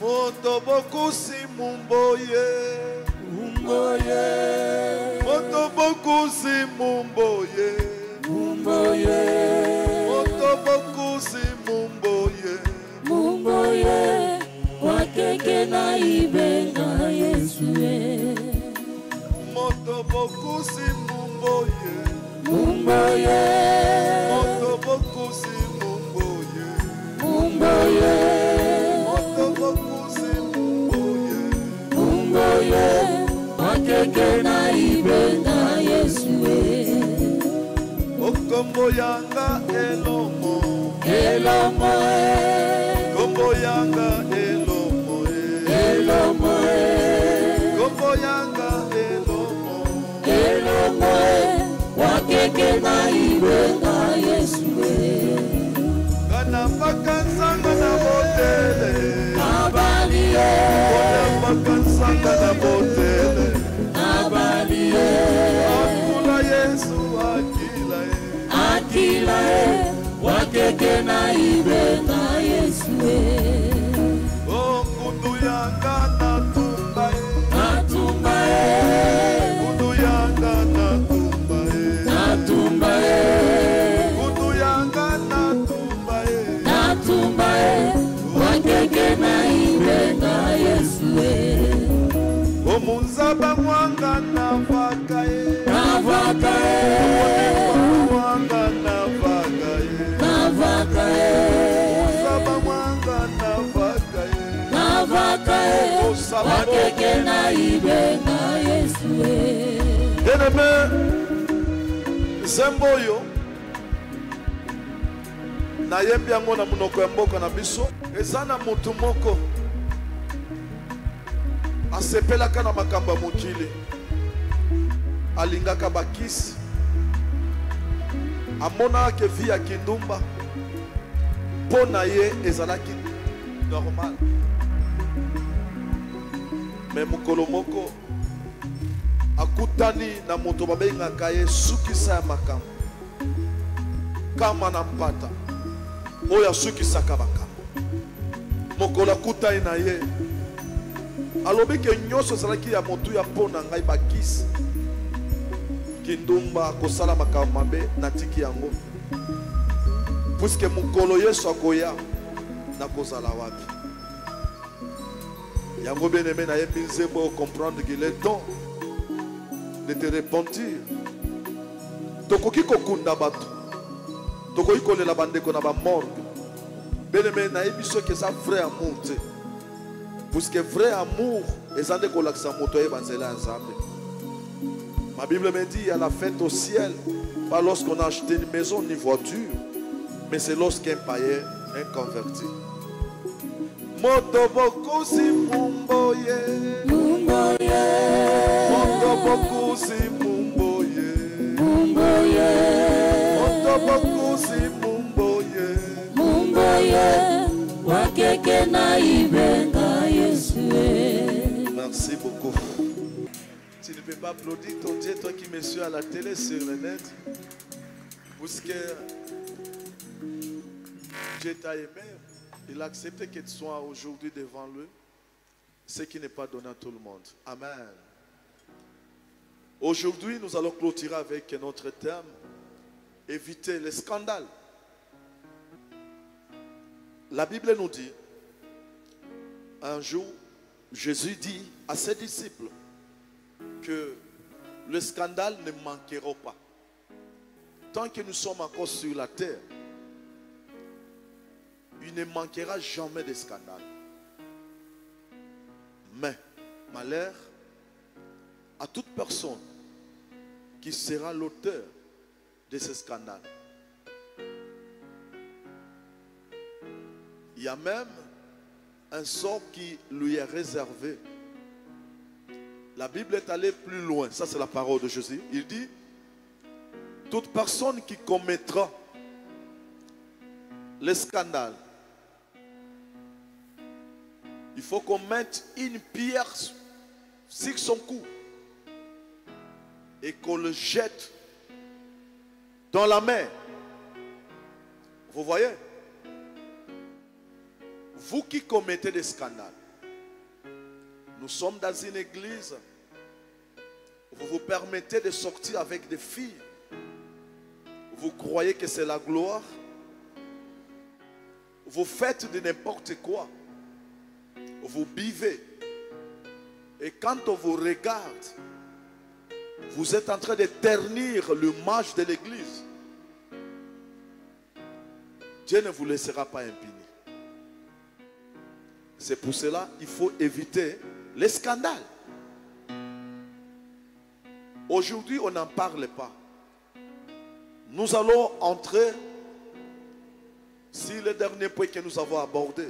Moto bokusi mumboye. Mumboye. Moto bokusi mumboye. Mumboye. Moto bokusi mumboye. Mumboye. Wakeke na ibenga Yesue. Moto bokusi mumboye. Mumboye. Moto bokusi mumboye. Mumboye. Moto bokusi mumboye. Mumboye. Wakeke na ibenga Yesue. Okombo yanga elomo. Elomo. Kombo yanga elomo. Elomo. Kombo yanga elomo. Elomo. Wakeke na ibenga Yesue. Kana pakansanga na botele. Abaliye. Kana pakansanga na botele. Abaliye. Akula Yesu akila e. Akila e. Wakeke na ibenga Yesue. O kudu yanga na tumba e. Natumba e. Kudu yanga na tumba e. Natumba e. Kudu yanga na tumba e. Natumba e. Wakeke na ibenga Yesue. O munzaba mwanga na vaka e. Na vaka e. Mwanga na vaka e. Na vaka e. Munzaba mwanga na vaka e. Na vaka e. Wakeke na ibenga Yesue. Bien-aimé, Zemboyo na yembi yango na munoko ya mboka na biso eza na mutu moko asepelaka na makambo ya mokili alingaka bakisi amonaka vi ya kindumba mpo na ye ezalaki normal me mokolo moko akutani na moto babengaka ye sukisa ya makambo kama na mpata oyo asukisaka makambo mokolo akutani na ye alobi ke nyonso ezalaki ya motu ya mpo na ngai bakisi kindumba akosala makambo mabe natiki yango puisque mokolo Yesu akoya nakozala wapi yango bien-aimé nayembi nzembo oyo comprendre qu'il est temps de te repentir. Tokoki kokunda bato. Tokoki kolela bandeko na ba morgue. Bien-aimé nayebi soki eza vrai amour te. Puisque vrai amour eza nde kolakisa moto ayeba nzela ya Nzambe. Ma Bible me dit il y a la fête au ciel, pas lorsqu'on a acheté une maison ni voiture, mais c'est lorsqu'un païen, un converti. Moto bokusi mumboye. Mumboye. Moto bokusi mumboye. Mumboye. Moto bokusi mumboye. Mumboye. Wakeke na ibenga Yesue. Merci beaucoup. Tu ne peux pas applaudir ton Dieu, toi qui me suis à la télé sur le net. Parce que Dieu t'a aimé. Il a accepté que tu sois aujourd'hui devant lui. Ce qui n'est pas donné à tout le monde. Amen. Aujourd'hui, nous allons clôturer avec notre thème. Éviter les scandales. La Bible nous dit, un jour, Jésus dit à ses disciples que le scandale ne manquera pas. Tant que nous sommes encore sur la terre, il ne manquera jamais de scandale. Mais, malheur à toute personne qui sera l'auteur de ce scandale. Il y a même un sort qui lui est réservé. La Bible est allée plus loin. Ça, c'est la parole de Jésus. Il dit, toute personne qui commettra le scandale, il faut qu'on mette une pierre sur son cou et qu'on le jette dans la mer. Vous voyez? Vous qui commettez des scandales, Nous sommes dans une église. Vous vous permettez de sortir avec des filles. Vous croyez que c'est la gloire. Vous faites de n'importe quoi. Vous buvez. Et quand on vous regarde, vous êtes en train de ternir l'image de l'église. Dieu ne vous laissera pas impuni. C'est pour cela qu'il faut éviter les scandales. Aujourd'hui, on n'en parle pas. Nous allons entrer sur le dernier point que nous avons abordé.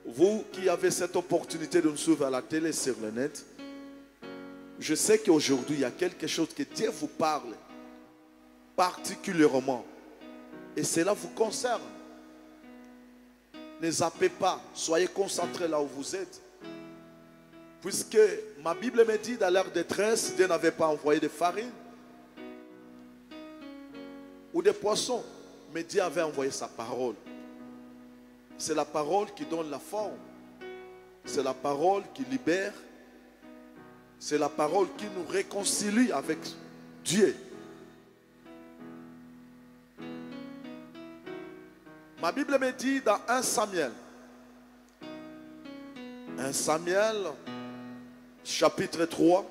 Vous qui avez cette opportunité de nous suivre à la télé, sur le net, je sais qu'aujourd'hui, il y a quelque chose que Dieu vous parle particulièrement. Et cela vous concerne. Ne zappez pas, soyez concentrés là où vous êtes. Puisque ma Bible me dit, dans leur détresse, Dieu n'avait pas envoyé de farine ou de poissons, mais Dieu avait envoyé sa parole. C'est la parole qui donne la forme. C'est la parole qui libère. C'est la parole qui nous réconcilie avec Dieu. Ma Bible me dit dans 1 Samuel. 1 Samuel, chapitre 3,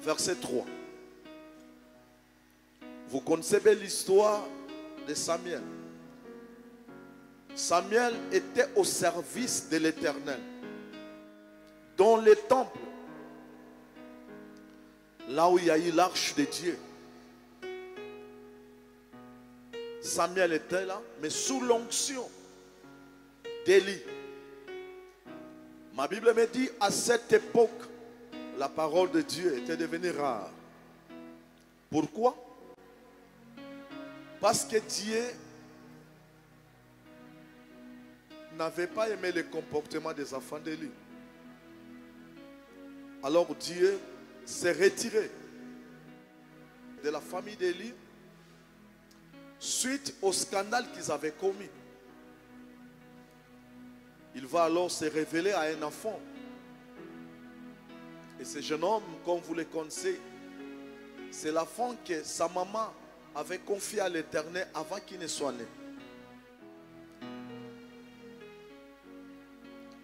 verset 3. Vous connaissez bien l'histoire de Samuel. Samuel était au service de l'Éternel. Dans le temple, là où il y a eu l'arche de Dieu. Samuel était là, mais sous l'onction d'Élie. Ma Bible me dit, à cette époque, la parole de Dieu était devenue rare. Pourquoi? Parce que Dieu n'avait pas aimé le comportement des enfants d'Élie. Alors Dieu s'est retiré de la famille d'Élie suite au scandale qu'ils avaient commis. Il va alors se révéler à un enfant. Et ce jeune homme, comme vous le connaissez, c'est l'enfant que sa maman avait confié à l'Éternel avant qu'il ne soit né.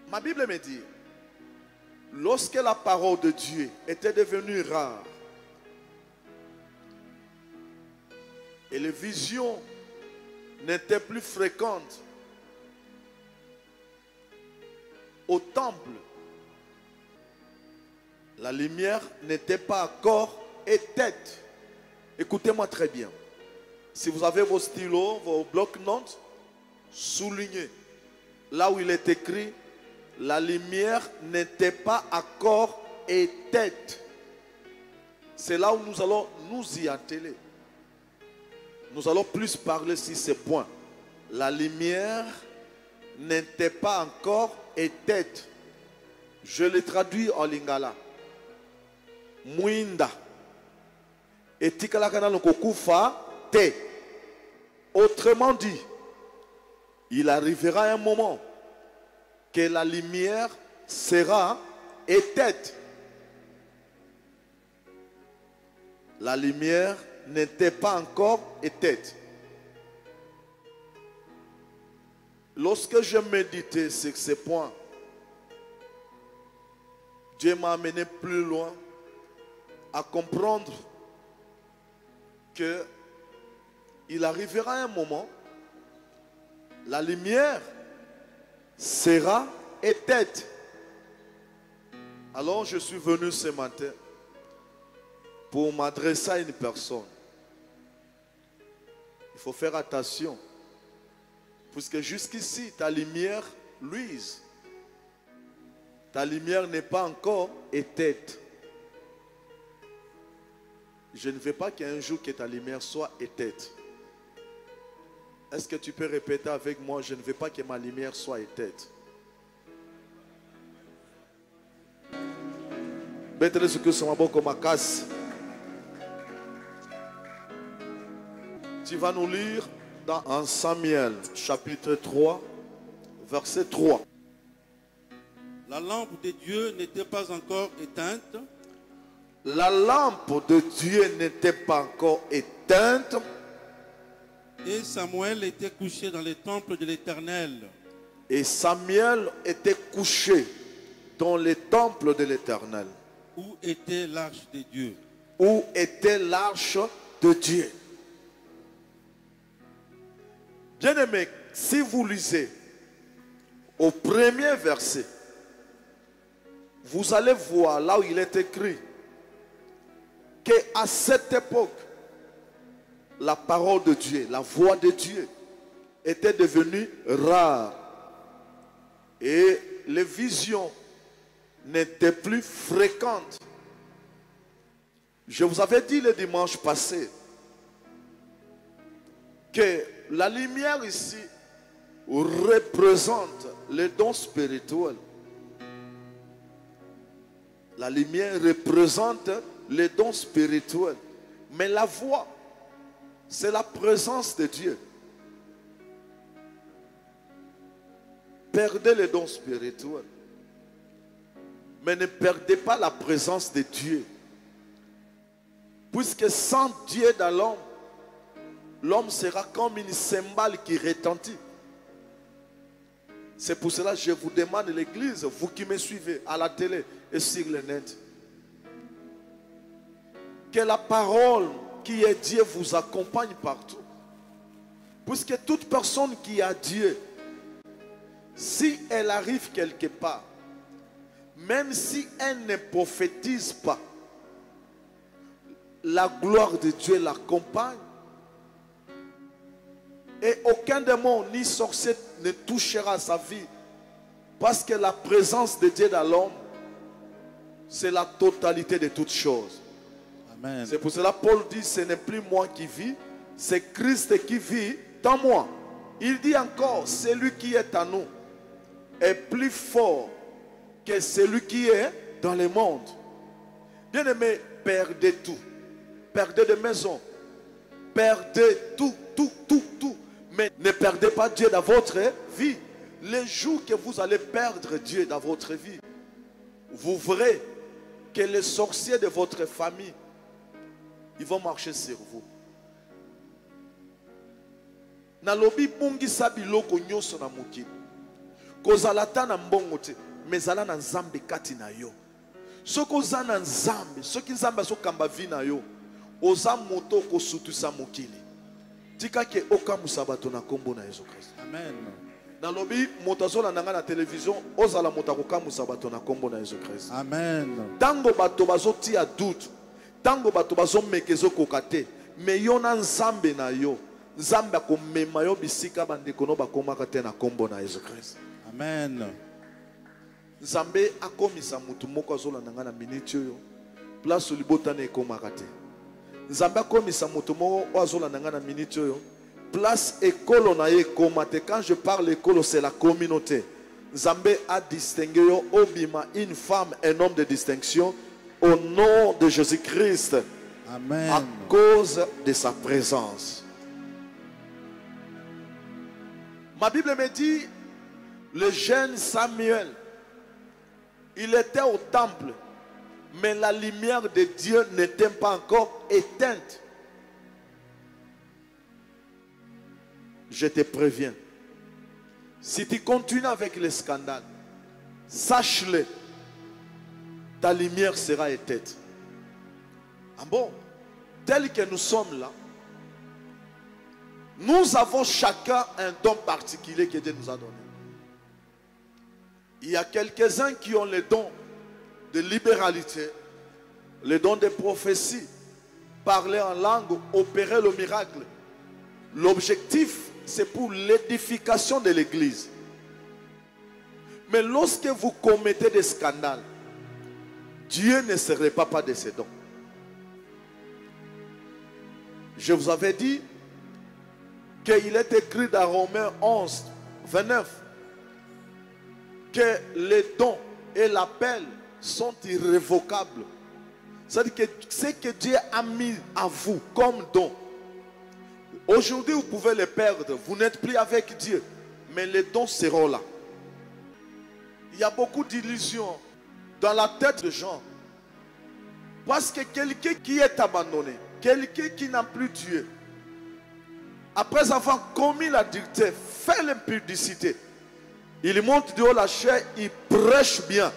Ma Bible me dit, lorsque la parole de Dieu était devenue rare, et les visions n'étaient plus fréquentes au temple, la lumière n'était pas encore éteinte. Écoutez-moi très bien. Si vous avez vos stylos, vos blocs-notes, soulignez là où il est écrit, la lumière n'était pas encore éteinte. C'est là où nous allons nous y atteler. Nous allons plus parler sur ce point. La lumière n'était pas encore éteinte. Je le traduis en lingala. Mwinda. Etikalakana lokokufa te. Autrement dit, il arrivera un moment que la lumière sera éteinte. La lumière n'était pas encore éteinte. Lorsque je méditais sur ce point, Dieu m'a amené plus loin à comprendre que il arrivera un moment, la lumière sera éteinte. Alors je suis venu ce matin pour m'adresser à une personne. Il faut faire attention. Puisque jusqu'ici, ta lumière luise. Ta lumière n'est pas encore éteinte. Je ne veux pas qu'un jour que ta lumière soit éteinte. Est-ce que tu peux répéter avec moi? Je ne veux pas que ma lumière soit éteinte. Tu vas nous lire dans 1 Samuel, chapitre 3, verset 3. La lampe de Dieu n'était pas encore éteinte. La lampe de Dieu n'était pas encore éteinte. Et Samuel était couché dans le temple de l'Éternel. Et Samuel était couché dans le temple de l'Éternel. Où était l'arche de Dieu? Où était l'arche de Dieu? Bien-aimé, si vous lisez au premier verset, vous allez voir là où il est écrit qu'à cette époque, la parole de Dieu, la voix de Dieu était devenue rare et les visions n'étaient plus fréquentes. Je vous avais dit le dimanche passé que la lumière ici représente les dons spirituels. La lumière représente les dons spirituels. Mais la voix, c'est la présence de Dieu. Perdez les dons spirituels, mais ne perdez pas la présence de Dieu. Puisque sans Dieu dans l'homme, l'homme sera comme une cymbale qui retentit. C'est pour cela que je vous demande, l'église, vous qui me suivez à la télé et sur le net, que la parole qui est Dieu vous accompagne partout. Puisque toute personne qui a Dieu, si elle arrive quelque part, même si elle ne prophétise pas, la gloire de Dieu l'accompagne. Et aucun démon ni sorcier ne touchera sa vie. Parce que la présence de Dieu dans l'homme, c'est la totalité de toutes choses. Amen. C'est pour cela que Paul dit, ce n'est plus moi qui vis, c'est Christ qui vit dans moi. Il dit encore, celui qui est en nous est plus fort que celui qui est dans le monde. Bien-aimés, perdez tout. Perdez des maisons. Perdez tout. Mais ne perdez pas Dieu dans votre vie. Les jours que vous allez perdre Dieu dans votre vie, vous verrez que les sorciers de votre famille, ils vont marcher sur vous. Nalobi bungisa biloko nyoso na mokili. Kozalata na mbongo te, mezala na nzambe kati na yo. Soki oza na nzambe, soki nzambe azokamba vi na yo, oza moto kosutusa mokili. Tika ke okamusa bato na kombo na Yesu Christ. Amen. Nalobi moto azolanda nga na télévision, ozala moto akokamusa bato na kombo na Yesu Christ. Amen. Tango bato bazotia doute, tango bato bazomeka ezokoka te, me yo na nzambe na yo, nzambe akomema yo bisika bandeko no bakomaka te na kombo na Yesu Christ. Amen. Nzambe akomisa mutu moko azolanda nga na minute oyo, place libota na ekomaka te. Nzambe akomisa mutu moko azolanda nga na minute oyo, place ekolo na ye ekoma te. Quand je parle ekolo, c'est la communauté. Nzambe a distingué yo obima une femme, un homme de distinction au nom de Jésus-Christ. Amen. À cause de sa présence. Ma Bible me dit, le jeune Samuel, il était au temple, mais la lumière de Dieu n'était pas encore éteinte. Je te préviens, si tu continues avec le scandale, sache-le, ta lumière sera éteinte. Ah bon? Tel que nous sommes là, nous avons chacun un don particulier que Dieu nous a donné. Il y a quelques-uns qui ont le don de libéralité, le don de prophétie, parler en langue, opérer le miracle. L'objectif, c'est pour l'édification de l'église. Mais lorsque vous commettez des scandales, Dieu ne se répand pas de ses dons. Je vous avais dit qu'il est écrit dans Romains 11, 29, que les dons et l'appel sont irrévocables. C'est-à-dire que ce que Dieu a mis à vous comme don, aujourd'hui vous pouvez les perdre, vous n'êtes plus avec Dieu, mais les dons seront là. Il y a beaucoup d'illusions dans la tête de gens. Parce que quelqu'un qui est abandonné, quelqu'un qui n'a plus Dieu, après avoir commis l'adultère, fait l'impudicité, il monte de haut la chair, il prêche bien.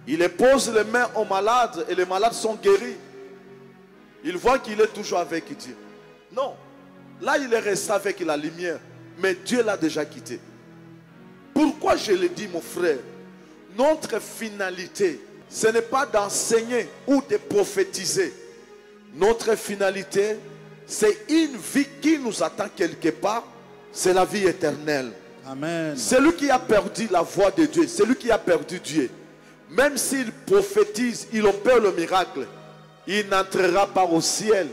Il pose les mains aux malades et les malades sont guéris. Il voit qu'il est toujours avec Dieu. Non, là il est resté avec la lumière, mais Dieu l'a déjà quitté. Pourquoi je le dis, mon frère? Notre finalité, ce n'est pas d'enseigner ou de prophétiser. Notre finalité, c'est une vie qui nous attend quelque part. C'est la vie éternelle. Amen. Celui qui a perdu la voix de Dieu, celui qui a perdu Dieu, même s'il prophétise, il opère le miracle, il n'entrera pas au ciel.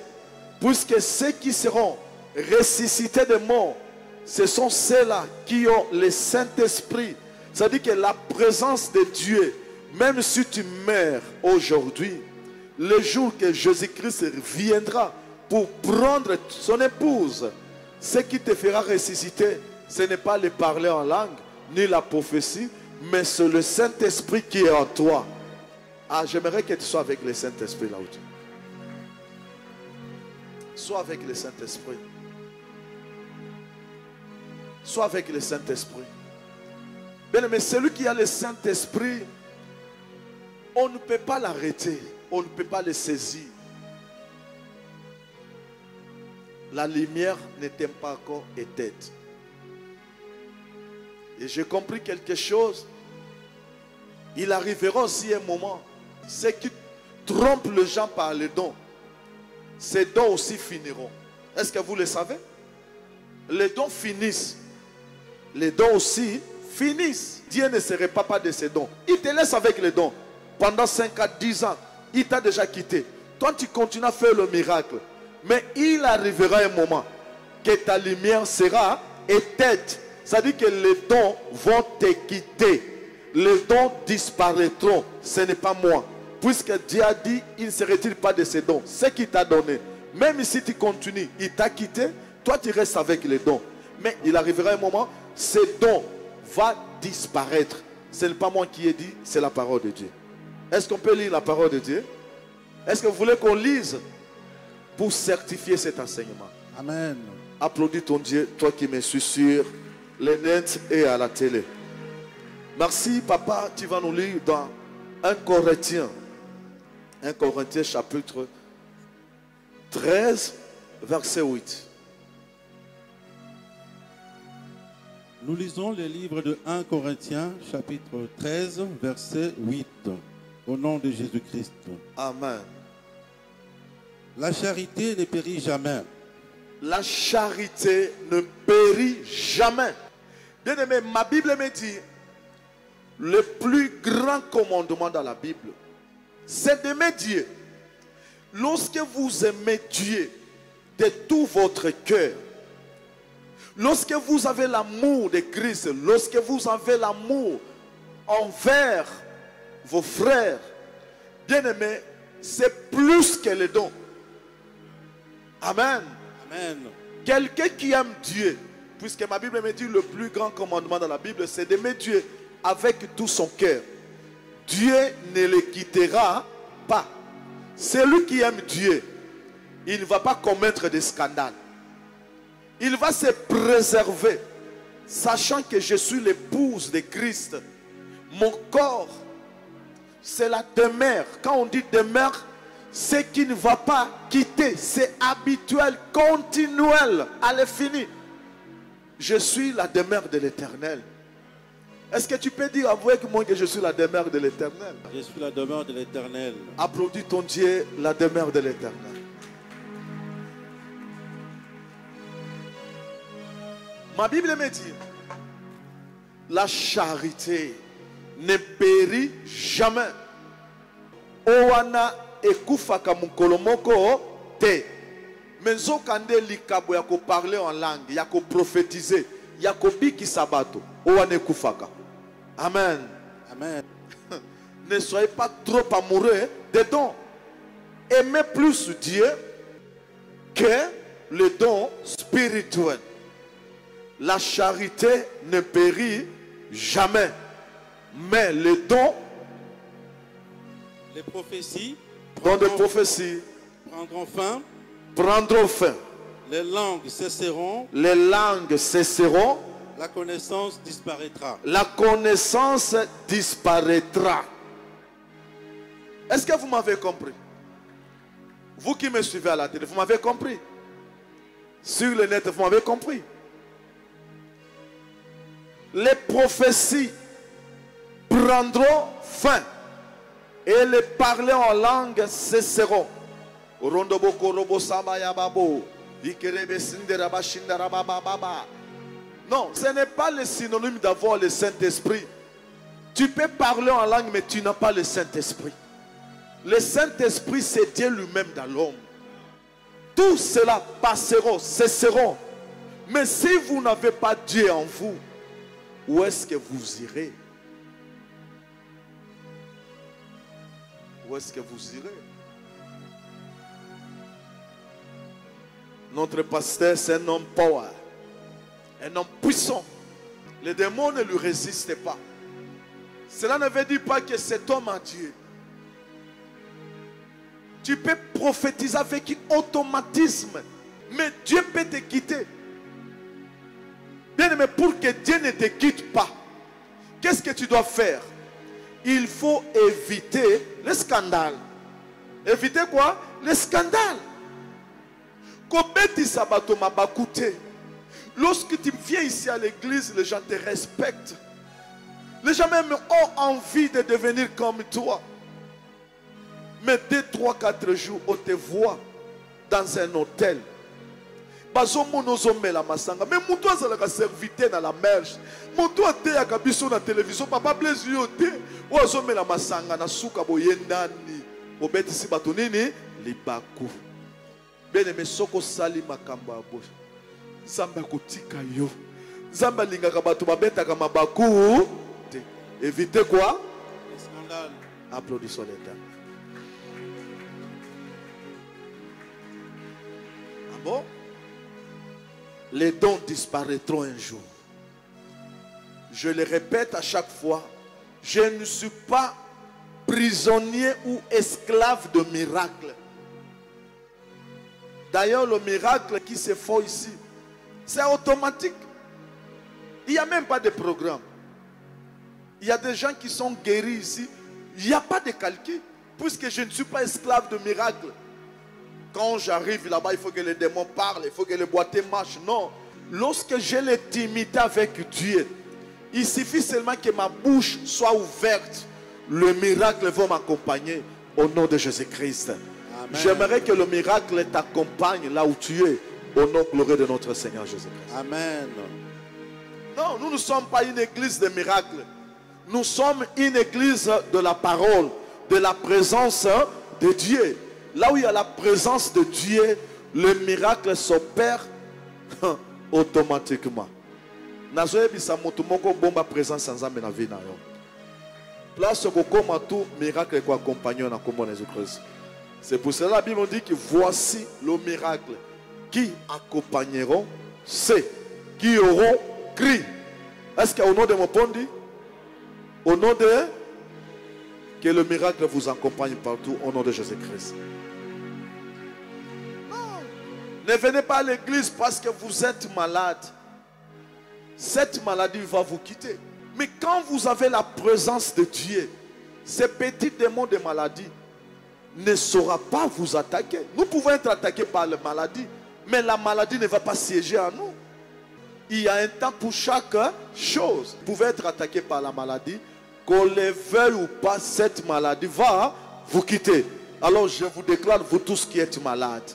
Puisque ceux qui seront ressuscités des morts, ce sont ceux-là qui ont le Saint-Esprit. C'est-à-dire que la présence de Dieu, même si tu meurs aujourd'hui, le jour que Jésus-Christ viendra pour prendre son épouse, ce qui te fera ressusciter, ce n'est pas le parler en langue, ni la prophétie, mais c'est le Saint-Esprit qui est en toi. Ah, j'aimerais que tu sois avec le Saint-Esprit là où tu es. Sois avec le Saint-Esprit. Sois avec le Saint-Esprit. Bien, mais celui qui a le Saint-Esprit, on ne peut pas l'arrêter. On ne peut pas le saisir. La lumière n'était pas encore éteinte. Et j'ai compris quelque chose. Il arrivera aussi un moment. Ceux qui trompent les gens par les dons, ces dons aussi finiront. Est-ce que vous le savez? Les dons finissent. Les dons aussi finissent. Dieu ne se répand pas de ses dons. Il te laisse avec les dons. Pendant 5 à 10 ans, il t'a déjà quitté. Toi, tu continues à faire le miracle. Mais il arrivera un moment que ta lumière sera éteinte. C'est-à-dire que les dons vont te quitter. Les dons disparaîtront. Ce n'est pas moi. Puisque Dieu a dit, il ne se retire pas de ses dons. Ce qu'il t'a donné. Même si tu continues, il t'a quitté. Toi, tu restes avec les dons. Mais il arrivera un moment, ces dons vont disparaître. Ce n'est pas moi qui ai dit, c'est la parole de Dieu. Est-ce qu'on peut lire la parole de Dieu? Est-ce que vous voulez qu'on lise pour certifier cet enseignement? Amen. Applaudis ton Dieu, toi qui me suis sur les nets et à la télé. Merci papa, tu vas nous lire dans 1 Corinthiens. 1 Corinthiens chapitre 13, verset 8. Nous lisons le livre de 1 Corinthiens, chapitre 13, verset 8. Au nom de Jésus-Christ. Amen. La charité ne périt jamais. La charité ne périt jamais. Bien aimé, ma Bible me dit, le plus grand commandement dans la Bible, c'est d'aimer Dieu. Lorsque vous aimez Dieu de tout votre cœur, lorsque vous avez l'amour de Christ, lorsque vous avez l'amour envers vos frères, bien-aimés, c'est plus que les dons. Amen. Amen. Quelqu'un qui aime Dieu, puisque ma Bible me dit le plus grand commandement dans la Bible, c'est d'aimer Dieu avec tout son cœur. Dieu ne le quittera pas. Celui qui aime Dieu, il ne va pas commettre des scandales. Il va se préserver, sachant que je suis l'épouse de Christ. Mon corps, c'est la demeure. Quand on dit demeure, c'est qui ne va pas quitter. C'est habituel, continuel, à l'infini. Je suis la demeure de l'Éternel. Est-ce que tu peux dire avec moi que je suis la demeure de l'Éternel? Je suis la demeure de l'Éternel. Applaudis ton Dieu, la demeure de l'Éternel. Ma Bible me dit, la charité ne périt jamais. Owana ekufaka mukolomoko te. Menzokande likabo yako parler en langue, yako prophétiser, yako biki sabato. Owana ekufaka. Amen. Amen. Ne soyez pas trop amoureux des dons. Aimez plus Dieu que le don spirituel. La charité ne périt jamais. Mais les dons, les prophéties dons de prophétie, prendront fin, prendront fin. les langues cesseront, Les langues cesseront. la connaissance disparaîtra. La connaissance disparaîtra. Est-ce que vous m'avez compris? Vous qui me suivez à la télé, vous m'avez compris? Sur le net, vous m'avez compris? Les prophéties prendront fin et les parler en langue cesseront. Non, ce n'est pas le synonyme d'avoir le Saint-Esprit. Tu peux parler en langue, mais tu n'as pas le Saint-Esprit. Le Saint-Esprit, c'est Dieu lui-même dans l'homme. Tout cela passeront, cesseront. Mais si vous n'avez pas Dieu en vous, où est-ce que vous irez? Où est-ce que vous irez? Notre pasteur, c'est un homme power. Un homme puissant. Les démons ne lui résistent pas. Cela ne veut dire pas que cet homme a Dieu. Tu peux prophétiser avec automatisme, mais Dieu peut te quitter. Bien aimé, pour que Dieu ne te quitte pas, qu'est-ce que tu dois faire? Il faut éviter le scandale. Éviter quoi? Le scandale. Lorsque tu viens ici à l'église, les gens te respectent. Les gens même ont envie de devenir comme toi. Mais 2, 3, 4 jours, on te voit dans un hôtel. Mais moutou a serviteur dans la merge. Moutou a été à Kabiso na télévision. Papa blaise yote. Ou a zomé la masanga na souka boyendani. Obeti si batonini libaku. Bien aimé soko sali makamba abo. Zamba kotika yo. Zamba lingaka bato babeta kama baku. Évitez quoi? Les scandales. Applaudissons l'État. Ah bon? Les dons disparaîtront un jour. Je le répète à chaque fois, je ne suis pas prisonnier ou esclave de miracles. D'ailleurs, le miracle qui se fait ici, c'est automatique. Il n'y a même pas de programme. Il y a des gens qui sont guéris ici. Il n'y a pas de calcul, puisque je ne suis pas esclave de miracles. Quand j'arrive là-bas, il faut que les démons parlent, il faut que les boîtiers marchent. Non. Lorsque j'ai l'intimité avec Dieu, il suffit seulement que ma bouche soit ouverte. Le miracle va m'accompagner au nom de Jésus-Christ. J'aimerais que le miracle t'accompagne là où tu es, au nom glorieux de notre Seigneur Jésus-Christ. Amen. Non, nous ne sommes pas une église de miracles. Nous sommes une église de la parole, de la présence de Dieu. Là où il y a la présence de Dieu, le miracle s'opère automatiquement. Présence sans âme na vie na yo. Place kokoma tout miracle ko accompagné na kombo Jésus-Christ. C'est pour cela la Bible dit que voici le miracle qui accompagneront ceux qui auront crié. Est-ce qu'au nom de mon pondi, au nom de que le miracle vous accompagne partout au nom de Jésus-Christ. Ne venez pas à l'église parce que vous êtes malade. Cette maladie va vous quitter. Mais quand vous avez la présence de Dieu, ces petits démons de maladie ne sauront pas vous attaquer. Nous pouvons être attaqués par la maladie, mais la maladie ne va pas siéger à nous. Il y a un temps pour chaque chose. Vous pouvez être attaqué par la maladie, qu'on le veuille ou pas, cette maladie va vous quitter. Alors je vous déclare, vous tous qui êtes malades,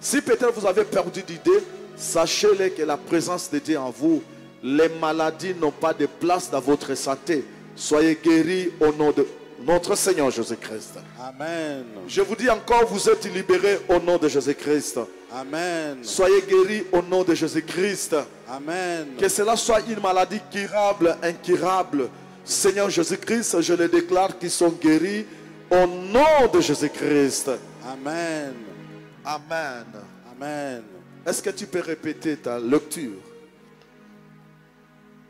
si peut-être vous avez perdu d'idée, sachez-le que la présence de Dieu en vous, les maladies n'ont pas de place dans votre santé. Soyez guéris au nom de notre Seigneur Jésus-Christ. Amen. Je vous dis encore, vous êtes libérés au nom de Jésus-Christ. Amen. Soyez guéris au nom de Jésus-Christ. Amen. Que cela soit une maladie curable, incurable. Seigneur Jésus-Christ, je les déclare qu'ils sont guéris au nom de Jésus-Christ. Amen. Amen. Amen. Est-ce que tu peux répéter ta lecture?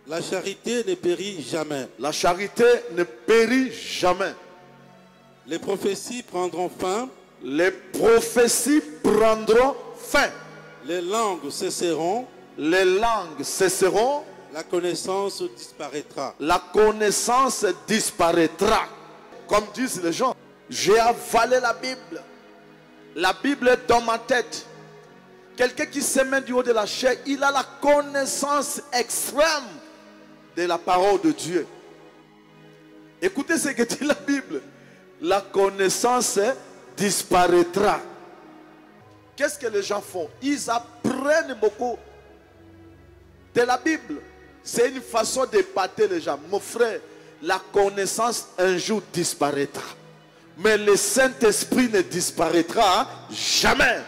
La charité ne périt jamais. La charité ne périt jamais. Les prophéties prendront fin. Les prophéties prendront fin. Les langues cesseront. Les langues cesseront. La connaissance disparaîtra. La connaissance disparaîtra. Comme disent les gens, j'ai avalé la Bible. La Bible est dans ma tête. Quelqu'un qui se met du haut de la chair, il a la connaissance extrême de la parole de Dieu. Écoutez ce que dit la Bible. La connaissance disparaîtra. Qu'est-ce que les gens font? Ils apprennent beaucoup de la Bible. C'est une façon d'épater les gens. Mon frère, la connaissance un jour disparaîtra. Mais le Saint-Esprit ne disparaîtra jamais.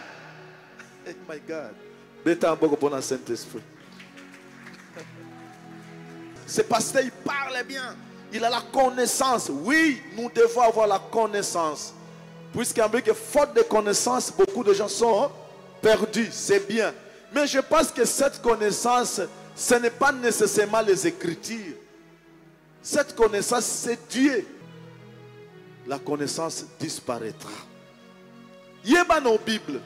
Oh my God. Bêta un peu pour le Saint-Esprit. Ce pasteur, il parle bien. Il a la connaissance. Oui, nous devons avoir la connaissance. Puisqu'en que faute de connaissance, beaucoup de gens sont perdus. C'est bien. Mais je pense que cette connaissance, ce n'est pas nécessairement les Écritures. Cette connaissance, c'est Dieu. La connaissance disparaîtra. Il y a nos Bibles.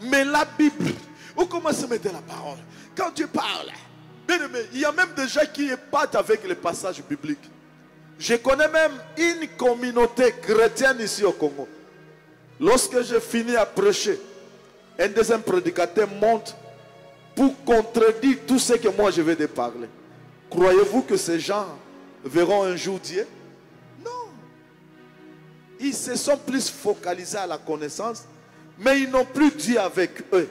Mais la Bible, on commence à mettre la parole. Quand Dieu parle, bien aimé, il y a même des gens qui épatent avec les passages bibliques. Je connais même une communauté chrétienne ici au Congo. Lorsque je finis à prêcher, un deuxième prédicateur monte pour contredire tout ce que moi je vais de parler. Croyez-vous que ces gens verront un jour Dieu? Non. Ils se sont plus focalisés à la connaissance, mais ils n'ont plus Dieu avec eux.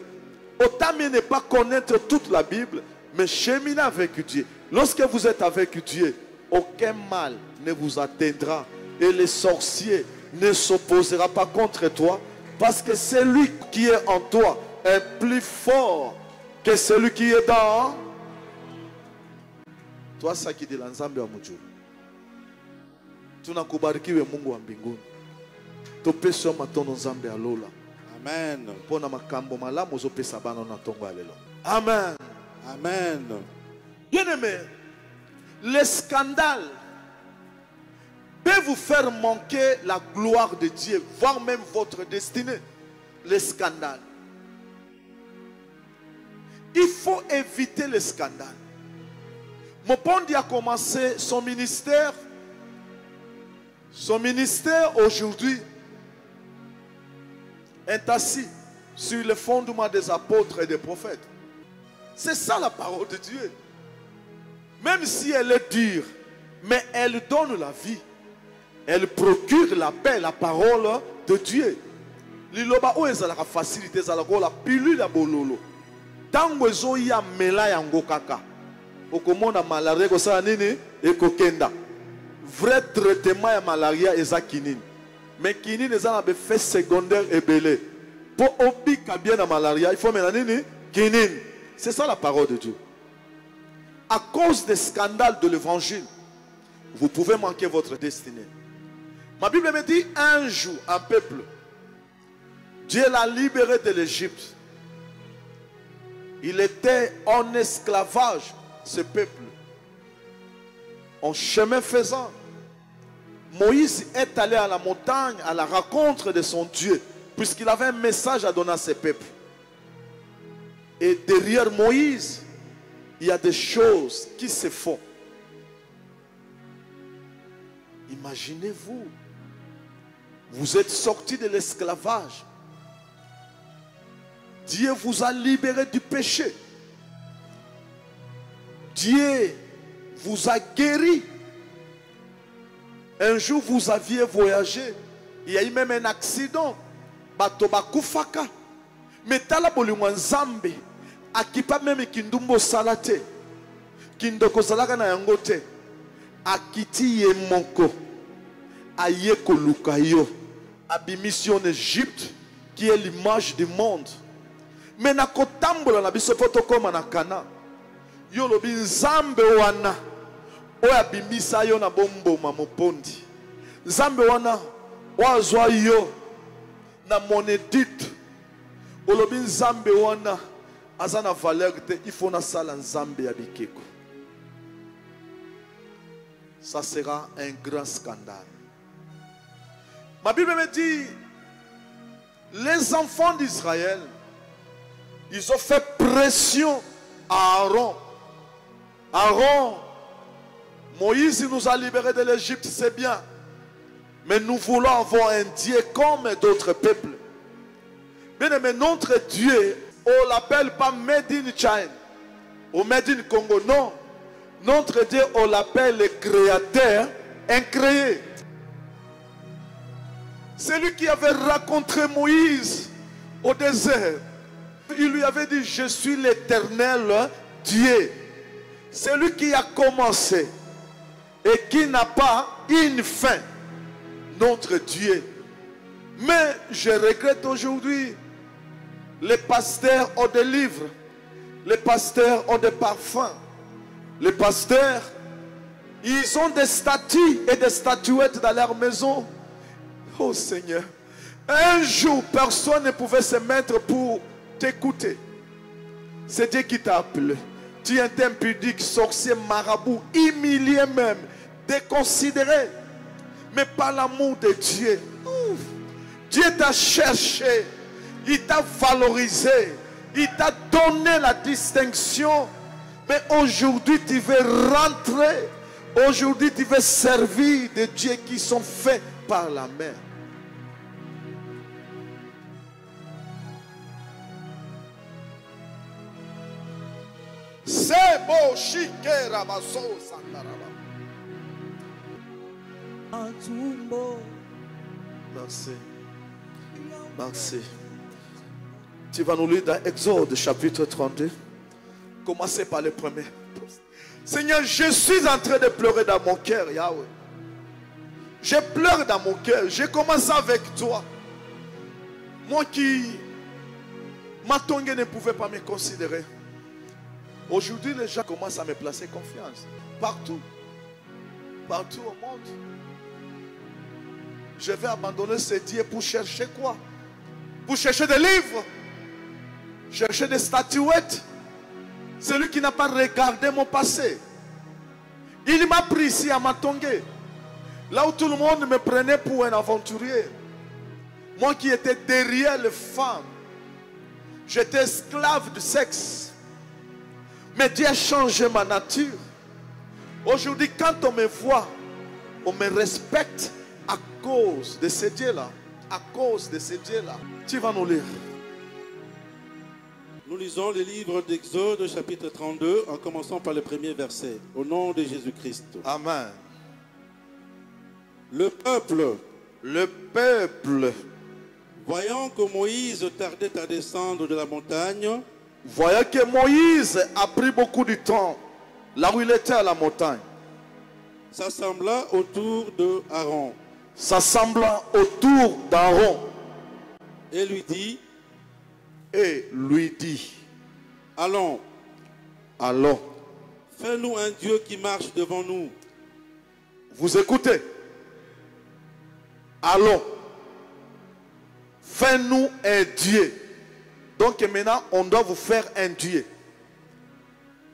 Autant mieux ne pas connaître toute la Bible, mais cheminer avec Dieu. Lorsque vous êtes avec Dieu, aucun mal ne vous atteindra. Et les sorciers ne s'opposera pas contre toi, parce que celui qui est en toi est plus fort que celui qui est dans toi. Ça qui dit l'ensemble wa mujuru. Tunakubarikiwe Mungu wa mbinguni. Topeswa matono nzambe alola. Amen. Pona makambo malamu zopesa bana na tongo alelo. Amen. Amen. Bien-aimé, les scandales peuvent vous faire manquer la gloire de Dieu, voire même votre destinée. Les scandales. Il faut éviter les scandales. Mopondi a commencé son ministère. Son ministère aujourd'hui est assis sur le fondement des apôtres et des prophètes. C'est ça la parole de Dieu. Même si elle est dure, mais elle donne la vie. Elle procure la paix, la parole de Dieu. Liloba o ezalaka facilité ezalaka la pilule ya bololo. Tango ezo ya mela yango kaka. Okomona malaria ko sala nini ekokenda. Vrai traitement ya malaria eza kinini. Mais kinini eza na effet secondaire ebele. Pour obika bien la malaria, il faut mena nini kinini. C'est ça la parole de Dieu. À cause des scandales de l'évangile, vous pouvez manquer votre destinée. Ma Bible me dit un jour, un peuple, Dieu l'a libéré de l'Égypte. Il était en esclavage, ce peuple. En chemin faisant, Moïse est allé à la montagne à la rencontre de son Dieu, puisqu'il avait un message à donner à ce peuple. Et derrière Moïse, il y a des choses qui se font. Imaginez-vous, vous êtes sortis de l'esclavage. Dieu vous a libéré du péché. Dieu vous a guéri. Un jour, vous aviez voyagé. Il y a eu même un accident. Batoba kufaka. Mais tala bolimwa nzambe. Akipa même kindumbo salate. Kindoko salaka na yangote. Akiti ye moko. Aye koluka yo. Abimission en Égypte. Qui est l'image du monde. Mais na kotambola na biso potokoma na Kana. Yo lobi nzambe wana. Oya bimisa yo na bombo mamopondi. Nzambe wana. Wazwa yo. Na monedite. Olobi nzambe wana. Azana valeur te. Il faut na sala nzambe ya bikeko. ça sera un grand scandale. Ma Bible me dit, les enfants d'Israël, ils ont fait pression à Aaron. Aaron, Moïse nous a libérés de l'Égypte, c'est bien. Mais nous voulons avoir un Dieu comme d'autres peuples. Mais notre Dieu, on ne l'appelle pas Made in China ou Made in Congo, non. Notre Dieu, on l'appelle le Créateur incréé. C'est lui qui avait rencontré Moïse au désert. Il lui avait dit, je suis l'Éternel Dieu. C'est lui qui a commencé et qui n'a pas une fin. Notre Dieu. Mais je regrette aujourd'hui, les pasteurs ont des livres, les pasteurs ont des parfums, les pasteurs, ils ont des statues et des statuettes dans leur maison. Oh Seigneur, un jour personne ne pouvait se mettre pour t'écouter. C'est Dieu qui t'a appelé. Tu es un impudique, sorcier, marabout, humilié même, déconsidéré. Mais par l'amour de Dieu, Dieu t'a cherché, il t'a valorisé, il t'a donné la distinction. Mais aujourd'hui tu veux rentrer, aujourd'hui tu veux servir des dieux qui sont faits par la main. C'est beau, chiqué, rabasso, sandaraba. Merci. Merci. Tu vas nous lire dans Exode chapitre 32. Commencez par le premier. Seigneur, je suis en train de pleurer dans mon cœur, Yahweh. Je pleure dans mon cœur. Je commence avec toi. Moi qui, Matongé ne pouvait pas me considérer. Aujourd'hui, les gens commencent à me placer confiance. Partout. Partout au monde. Je vais abandonner ce Dieu pour chercher quoi? Pour chercher des livres. Chercher des statuettes. Celui qui n'a pas regardé mon passé. Il m'a pris ici à Matongé. Là où tout le monde me prenait pour un aventurier. Moi qui étais derrière les femmes. J'étais esclave du sexe. Mais Dieu a changé ma nature. Aujourd'hui, quand on me voit, on me respecte à cause de ce Dieu-là. À cause de ce Dieu-là. Tu vas nous lire. Nous lisons le livre d'Exode, chapitre 32, en commençant par le premier verset. Au nom de Jésus-Christ. Amen. Le peuple, voyant que Moïse tardait à descendre de la montagne, voyant que Moïse a pris beaucoup de temps, là où il était à la montagne, s'assembla autour de Aaron. S'assembla autour d'Aaron. Et lui dit, allons, fais-nous un Dieu qui marche devant nous. Vous écoutez? Allons, fais-nous un Dieu. Donc maintenant, on doit vous faire un Dieu.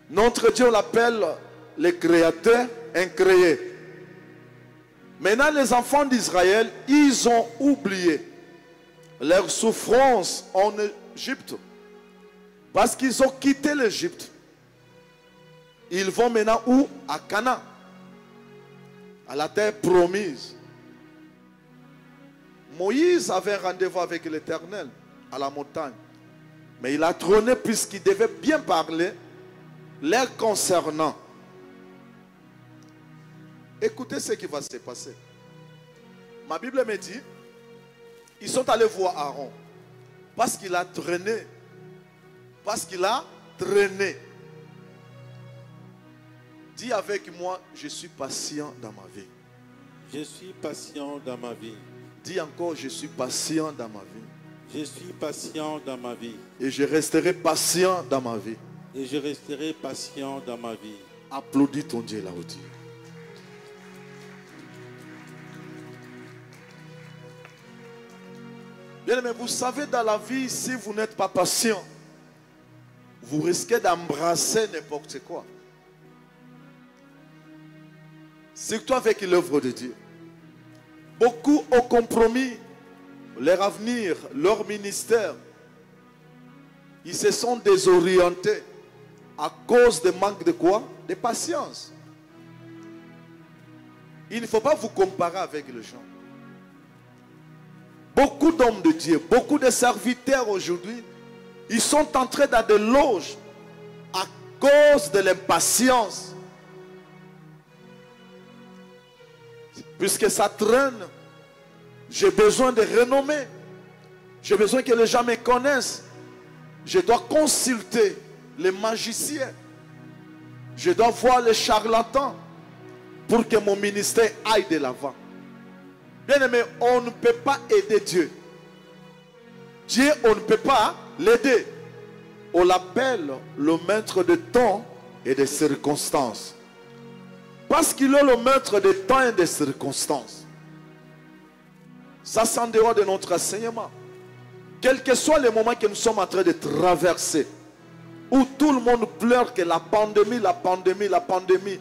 Notre Dieu, on l'appelle le Créateur incréé. Maintenant, les enfants d'Israël, ils ont oublié leur souffrance en Égypte. Parce qu'ils ont quitté l'Égypte. Ils vont maintenant où? À Canaan. À la terre promise. Moïse avait un rendez-vous avec l'Éternel à la montagne. Mais il a trôné puisqu'il devait bien parler leur concernant. Écoutez ce qui va se passer. Ma Bible me dit, ils sont allés voir Aaron. Parce qu'il a traîné. Parce qu'il a traîné. Dis avec moi, je suis patient dans ma vie. Je suis patient dans ma vie. Dis encore, je suis patient dans ma vie. Je suis patient dans ma vie. Et je resterai patient dans ma vie. Et je resterai patient dans ma vie. Applaudis ton Dieu là où tu es. Bien, mais vous savez, dans la vie, si vous n'êtes pas patient, vous risquez d'embrasser n'importe quoi. surtout avec l'œuvre de Dieu. Beaucoup ont compromis leur avenir, leur ministère. Ils se sont désorientés à cause de manque de quoi? De patience. Il ne faut pas vous comparer avec les gens. Beaucoup d'hommes de Dieu, beaucoup de serviteurs aujourd'hui, ils sont entrés dans des loges à cause de l'impatience. Puisque ça traîne, j'ai besoin de renommée. J'ai besoin que les gens me connaissent. Je dois consulter les magiciens. Je dois voir les charlatans pour que mon ministère aille de l'avant. Bien aimé, on ne peut pas aider Dieu. Dieu, on ne peut pas l'aider. On l'appelle le maître de temps et des circonstances. Parce qu'il est le maître de temps et des circonstances. Ça, c'est en dehors de notre enseignement. Quel que soit le moment que nous sommes en train de traverser, où tout le monde pleure que la pandémie, la pandémie, la pandémie.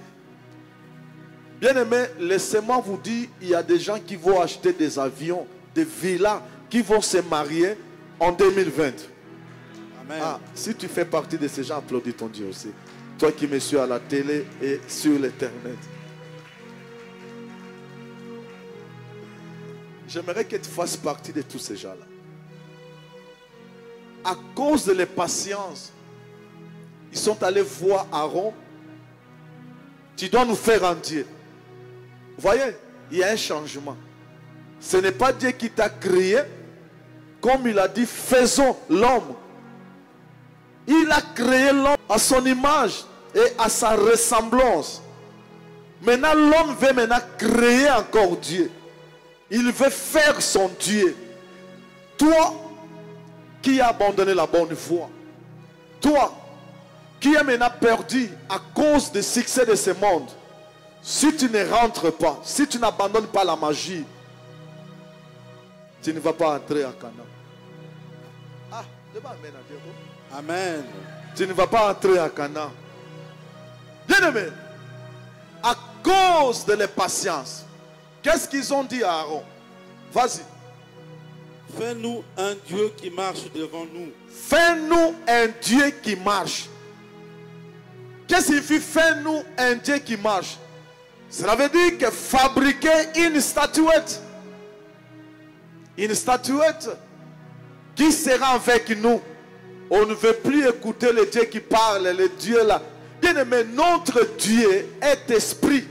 Bien aimé, laissez-moi vous dire, il y a des gens qui vont acheter des avions, des villas, qui vont se marier en 2020. Amen. Ah, si tu fais partie de ces gens, applaudis ton Dieu aussi. Toi qui me suis à la télé et sur l'internet. J'aimerais que tu fasses partie de tous ces gens-là. À cause de l'impatience, ils sont allés voir Aaron. Tu dois nous faire un Dieu. Vous voyez, il y a un changement. Ce n'est pas Dieu qui t'a créé. Comme il a dit, faisons l'homme. Il a créé l'homme à son image et à sa ressemblance. Maintenant, l'homme veut maintenant créer encore Dieu. Il veut faire son Dieu. Toi, qui as abandonné la bonne voie. Toi, qui est maintenant perdu à cause du succès de ce monde. Si tu ne rentres pas, si tu n'abandonnes pas la magie, tu ne vas pas entrer à Canaan. Ah, amen à Dieu. Amen. Tu ne vas pas entrer à Canaan. Bien aimé, à cause de l'impatience, qu'est-ce qu'ils ont dit à Aaron? Vas-y. Fais-nous un Dieu qui marche devant nous. Fais-nous un Dieu qui marche. Qu'est-ce qu'il fait? Fais-nous un Dieu qui marche. Cela veut dire que fabriquer une statuette. Une statuette qui sera avec nous. On ne veut plus écouter le Dieu qui parle, le Dieu là. Bien aimé, notre Dieu est esprit.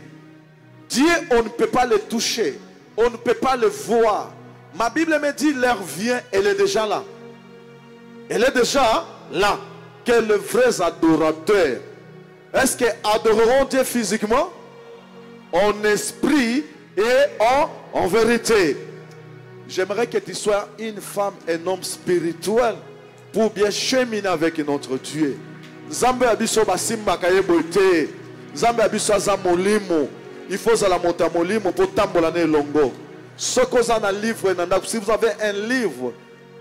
Dieu, on ne peut pas le toucher. On ne peut pas le voir. Ma Bible me dit, l'heure vient, elle est déjà là. Elle est déjà là. Que les vrais adorateurs, est-ce qu'ils adoreront Dieu physiquement? En esprit et en vérité. J'aimerais que tu sois une femme, un homme spirituel pour bien cheminer avec notre Dieu. Nzambe abiso basimba kayebote. Nzambe abiso azamolimo. Il faut la monter molimo pour tambola ne longo. Si vous avez un livre,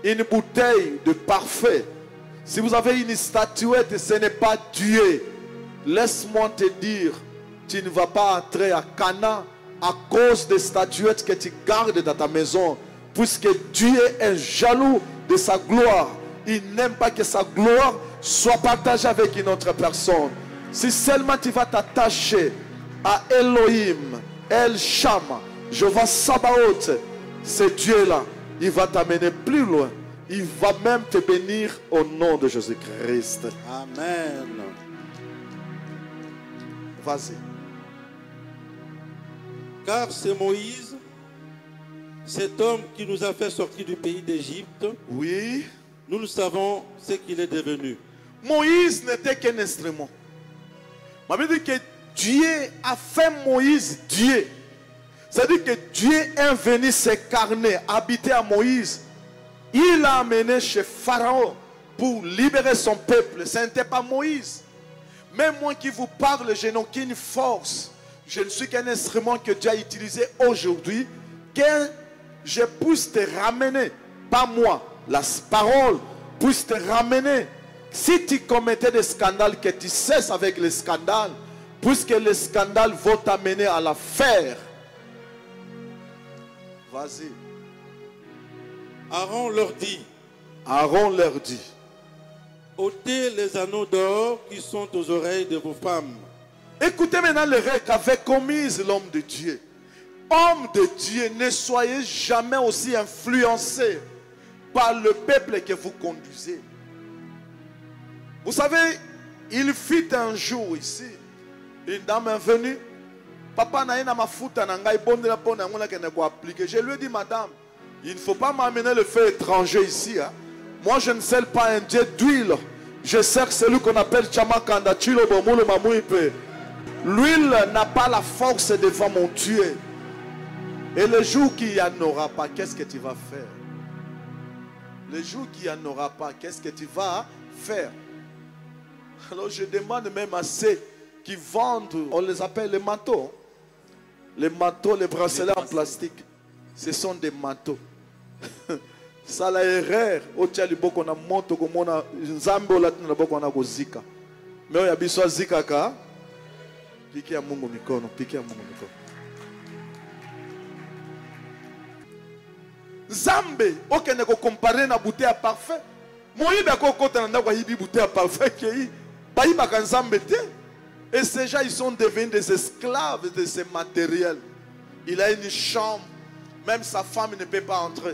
une bouteille de parfait, si vous avez une statuette, ce n'est pas Dieu. Laisse-moi te dire, tu ne vas pas entrer à Canaan à cause des statuettes que tu gardes dans ta maison. Puisque Dieu est jaloux de sa gloire. Il n'aime pas que sa gloire soit partagée avec une autre personne. Si seulement tu vas t'attacher à Elohim, El Shammah, Jehovah Sabaoth, ce Dieu-là, il va t'amener plus loin. Il va même te bénir au nom de Jésus-Christ. Amen. Vas-y. Car c'est Moïse, cet homme qui nous a fait sortir du pays d'Égypte. Oui. Nous savons ce qu'il est devenu. Moïse n'était qu'un instrument. Ma Bible dit que Dieu a fait Moïse Dieu. C'est-à-dire que Dieu est venu s'incarner, habiter à Moïse. Il l'a amené chez Pharaon pour libérer son peuple. Ce n'était pas Moïse. Même moi qui vous parle, je n'ai aucune force. Je ne suis qu'un instrument que Dieu a utilisé aujourd'hui. Que je puisse te ramener, pas moi, la parole puisse te ramener. Si tu commettais des scandales, que tu cesses avec les scandales, puisque les scandales vont t'amener à la faire. Vas-y. Aaron leur dit, Aaron leur dit, ôtez les anneaux d'or qui sont aux oreilles de vos femmes. écoutez maintenant le règle qu'avait commise l'homme de Dieu. Homme de Dieu, ne soyez jamais aussi influencé par le peuple que vous conduisez. Vous savez, il fut un jour ici, une dame est venue. Papa n'a pas mafuta n'angai bonde la bonne n'angola qu'elle ne peut appliquer. Je lui ai dit, madame, il ne faut pas m'amener le feu étranger ici. Hein. Moi, je ne sers pas un dieu d'huile. Je sers celui qu'on appelle Chamakanda Chilo Bomulo Mamouipe. L'huile n'a pas la force devant mon Dieu. Et le jour qu'il n'y en aura pas, qu'est-ce que tu vas faire? Le jour qu'il n'y en aura pas, qu'est-ce que tu vas faire? Alors je demande même à ceux qui vendent, on les appelle les manteaux. Les manteaux, les bracelets en plastique. Ce sont des manteaux. Ça la erreur. Otia liboko na moto komona nzambe olatina boko na kozika. Mais oya biso zika ka. Piki ya Mungu mikono, piki ya Mungu mikono. Nzambe okende ko comparer na bouteille à parfum. Moyibe ko kota na ndako yibi bouteille à parfum ki bayiba ka nzambe te. Et ces gens, ils sont devenus des esclaves de ces matériels. Il a une chambre. Même sa femme ne peut pas entrer.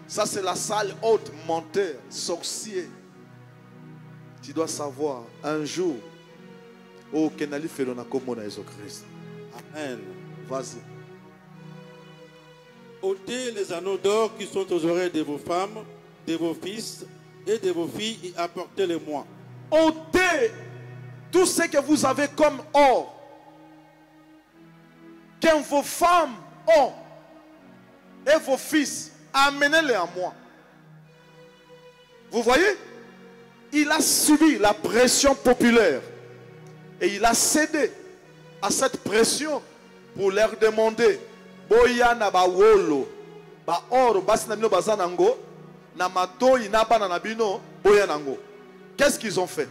Ça, c'est la salle haute, menteur, sorcier. Tu dois savoir, un jour, oh, Kenali Felona Komona Jésus-Christ. Amen. Vas-y. Ôtez les anneaux d'or qui sont aux oreilles de vos femmes, de vos fils et de vos filles et apportez-les-moi. Ôtez tout ce que vous avez comme or, que vos femmes ont, et vos fils, amenez-les à moi. Vous voyez? Il a subi la pression populaire et il a cédé à cette pression pour leur demander boya na ba wolo ba or basi na bino bazanango na matoi na bana na bino boya nango. Qu'est-ce qu'ils ont fait?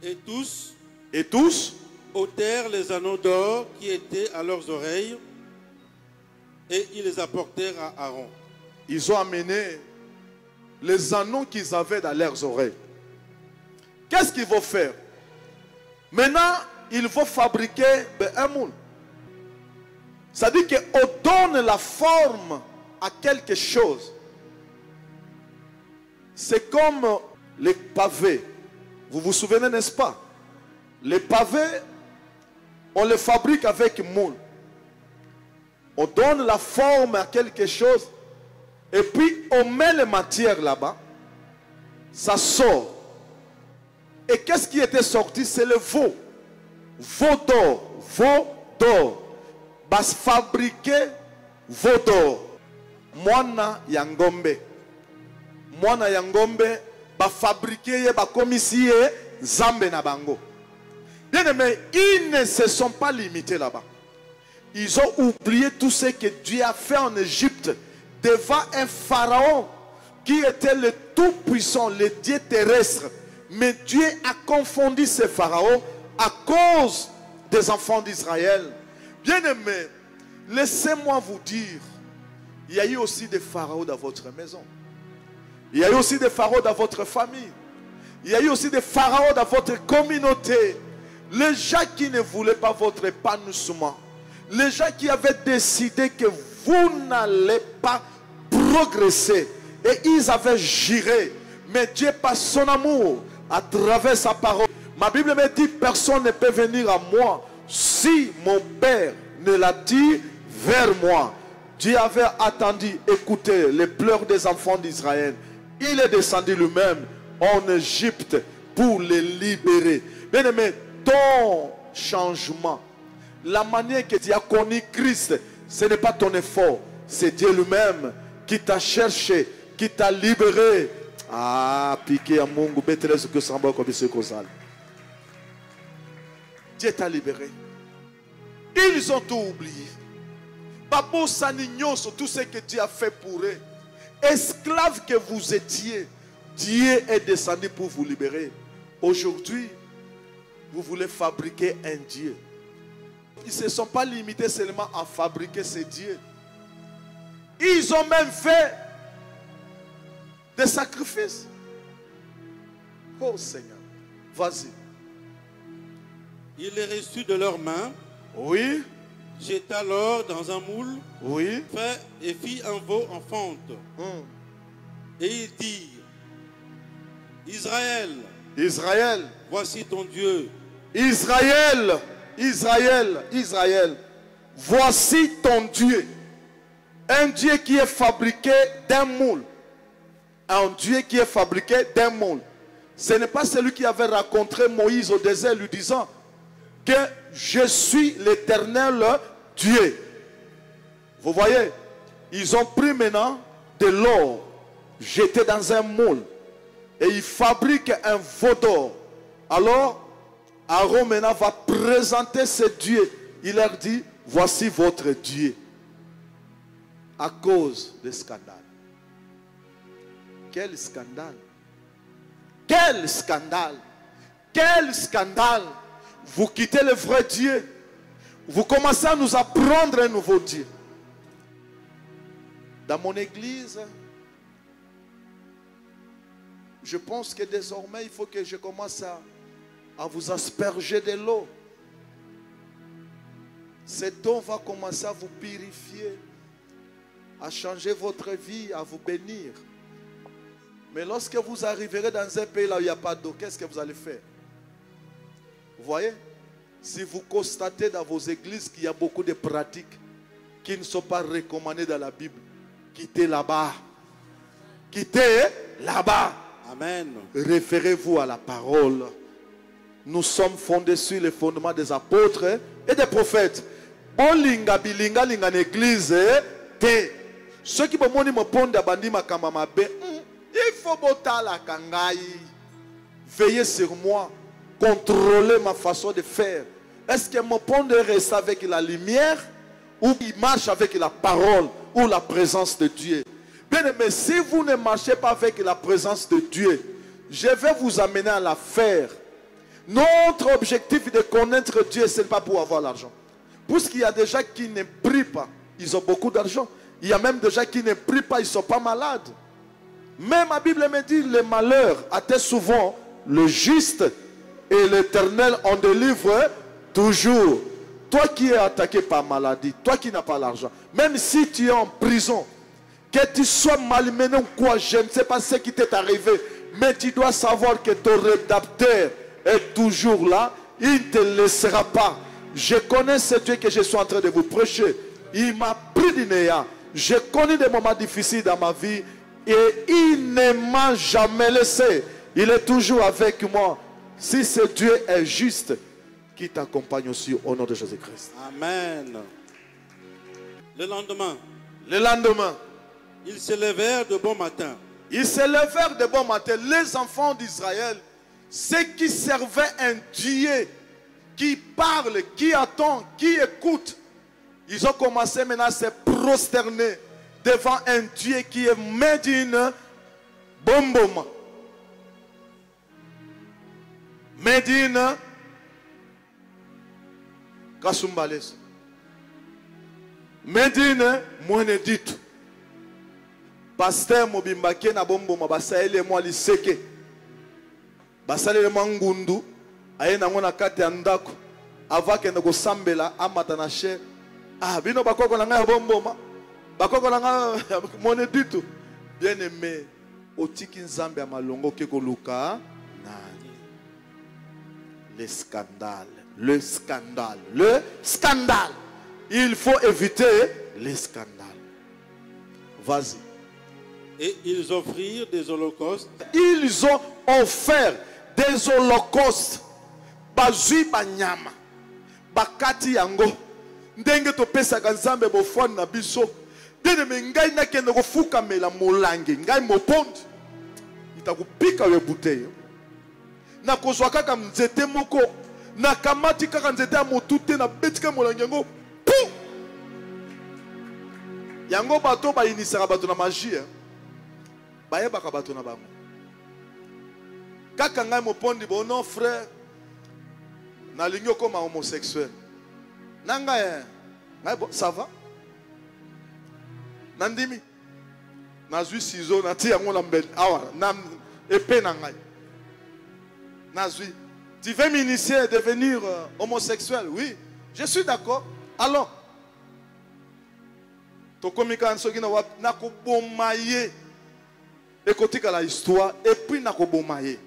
Et tous ôtèrent les anneaux d'or qui étaient à leurs oreilles et ils les apportèrent à Aaron. Ils ont amené les anneaux qu'ils avaient dans leurs oreilles. Qu'est-ce qu'ils vont faire? Maintenant, ils vont fabriquer un moule. Ça dit qu'on donne la forme à quelque chose. C'est comme les pavés. Vous vous souvenez, n'est-ce pas? Les pavés, on les fabrique avec moule. On donne la forme à quelque chose. Et puis, on met les matières là-bas. Ça sort. Et qu'est-ce qui était sorti? C'est le veau. Veau d'or. Veau d'or. Bas fabriquer veau d'or. Mwana yangombe. Mwana yangombe. Ba fabriquer, ba commissie, zambe na bango. Bien aimé, ils ne se sont pas limités là-bas. Ils ont oublié tout ce que Dieu a fait en Égypte devant un pharaon qui était le tout-puissant, le Dieu terrestre. Mais Dieu a confondu ce pharaon à cause des enfants d'Israël. Bien aimé, laissez-moi vous dire, il y a eu aussi des pharaons dans votre maison. Il y a eu aussi des pharaons dans votre famille. Il y a eu aussi des pharaons dans votre communauté. Les gens qui ne voulaient pas votre épanouissement. Les gens qui avaient décidé que vous n'allez pas progresser. Et ils avaient juré. Mais Dieu, par son amour, à travers sa parole. Ma Bible me dit, personne ne peut venir à moi si mon Père ne l'attire vers moi. Dieu avait attendu, écouter les pleurs des enfants d'Israël. Il est descendu lui-même en Égypte pour les libérer. Bien aimé, ton changement, la manière que tu as connu Christ, ce n'est pas ton effort, c'est Dieu lui-même qui t'a cherché, qui t'a libéré. Ah, piqué à Mungu, betres que samba comme ce causal. Dieu t'a libéré. Ils ont tout oublié. Babo Sanignon sur tout ce que Dieu a fait pour eux. Esclaves que vous étiez, Dieu est descendu pour vous libérer. Aujourd'hui, Vous voulez fabriquer un Dieu. Ils ne se sont pas limités seulement à fabriquer ces dieux. Ils ont même fait des sacrifices. Oh Seigneur, vas-y. Il les reçut de leurs mains, Oui, jeta l'or dans un moule, oui. fait et fit un veau en fonte. Et il dit, Israël, Israël, voici ton Dieu. Israël, Israël, Israël, voici ton Dieu. Un Dieu qui est fabriqué d'un moule. Un Dieu qui est fabriqué d'un moule. Ce n'est pas celui qui avait rencontré Moïse au désert lui disant que je suis l'Éternel Dieu. Vous voyez, ils ont pris maintenant de l'or, jeté dans un moule, et ils fabriquent un veau d'or. Alors, Aaron maintenant va présenter ce Dieu. Il leur dit, voici votre Dieu. À cause des scandales. Quel scandale! Quel scandale! Quel scandale! Vous quittez le vrai Dieu. Vous commencez à nous apprendre un nouveau Dieu. Dans mon église, je pense que désormais, il faut que je commence à vous asperger de l'eau. Cette eau va commencer à vous purifier, à changer votre vie, à vous bénir. Mais lorsque vous arriverez dans un pays là où il n'y a pas d'eau, qu'est-ce que vous allez faire? Vous voyez? Si vous constatez dans vos églises qu'il y a beaucoup de pratiques qui ne sont pas recommandées dans la Bible, quittez là-bas. Quittez là-bas. Amen. Référez-vous à la parole. Nous sommes fondés sur les fondements des apôtres et des prophètes. Bolinga bilinga linga l'église te. Ceux qui me pondent bandi makamba be. Il faut botter la kangai. Veillez sur moi. Contrôler ma façon de faire. Est-ce que mon pont reste avec la lumière ou il marche avec la parole ou la présence de Dieu? Bien aimé, si vous ne marchez pas avec la présence de Dieu, je vais vous amener à la faire. Notre objectif de connaître Dieu, ce n'est pas pour avoir l'argent. Puisqu'il y a des gens qui ne prient pas, ils ont beaucoup d'argent. Il y a même des gens qui ne prient pas, ils ne sont pas malades. Mais ma Bible me dit, le malheur atteint souvent le juste et l'Éternel en délivre toujours. Toi qui es attaqué par maladie, toi qui n'as pas l'argent, même si tu es en prison, que tu sois malmené ou quoi, je ne sais pas ce qui t'est arrivé, mais tu dois savoir que ton rédacteur est toujours là, il ne te laissera pas. Je connais ce Dieu que je suis en train de vous prêcher. Il m'a pris du néant. J'ai connu des moments difficiles dans ma vie et il ne m'a jamais laissé. Il est toujours avec moi. Si ce Dieu est juste, qui t'accompagne aussi au nom de Jésus-Christ. Amen. Le lendemain, ils se levèrent de bon matin. Ils se levèrent de bon matin. Les enfants d'Israël, ceux qui servaient un Dieu qui parle, qui attend, qui écoute, ils ont commencé maintenant à se prosterner devant un Dieu qui est Medine Bomboma. Medine Kasumbales. Medine Mweneditu. Pasteur Mobimbake na Bomboma basaele mwa liseke. Basaele mwa ngundu. Aye na ngona kati ya ndako. Avake na gosambela amata na she. Ah bino bakoko na nga Bomboma. Bakoko na nga Mweneditu. Bien aimé. Otiki nzambe ya malongo ke koluka nani. Le scandale. Le scandale. Le scandale. Il faut éviter les scandales. Vas-y. Et ils offrirent des holocaustes. Ils ont offert des holocaustes. Bazui banyama. Bakati yango. Ndenge to pesa kanzambe bofwan na biso. Dene mengai na kende ko fuka mela molange. Ngai mopondi. Itakupika we bouteille. Na kozwa kaka mzete moko. Na kamati kaka nzete ya motute na betika molange yango. Pou! Yango bato ba inisaka bato na magie. Baye baka bato na bango. Kaka ngai mopondi bon non frère. Na lingo comme homosexuel. Nanga ça va? Nandimi. Nazui ciseau nati yango lambel. Awa nam épée nangai. Nazui. Tu veux m'initier à devenir homosexuel? Oui. Je suis d'accord. Alors. Tokomika nsoki na wap nakobomaye. Écoutez la histoire et puis nakobomaye.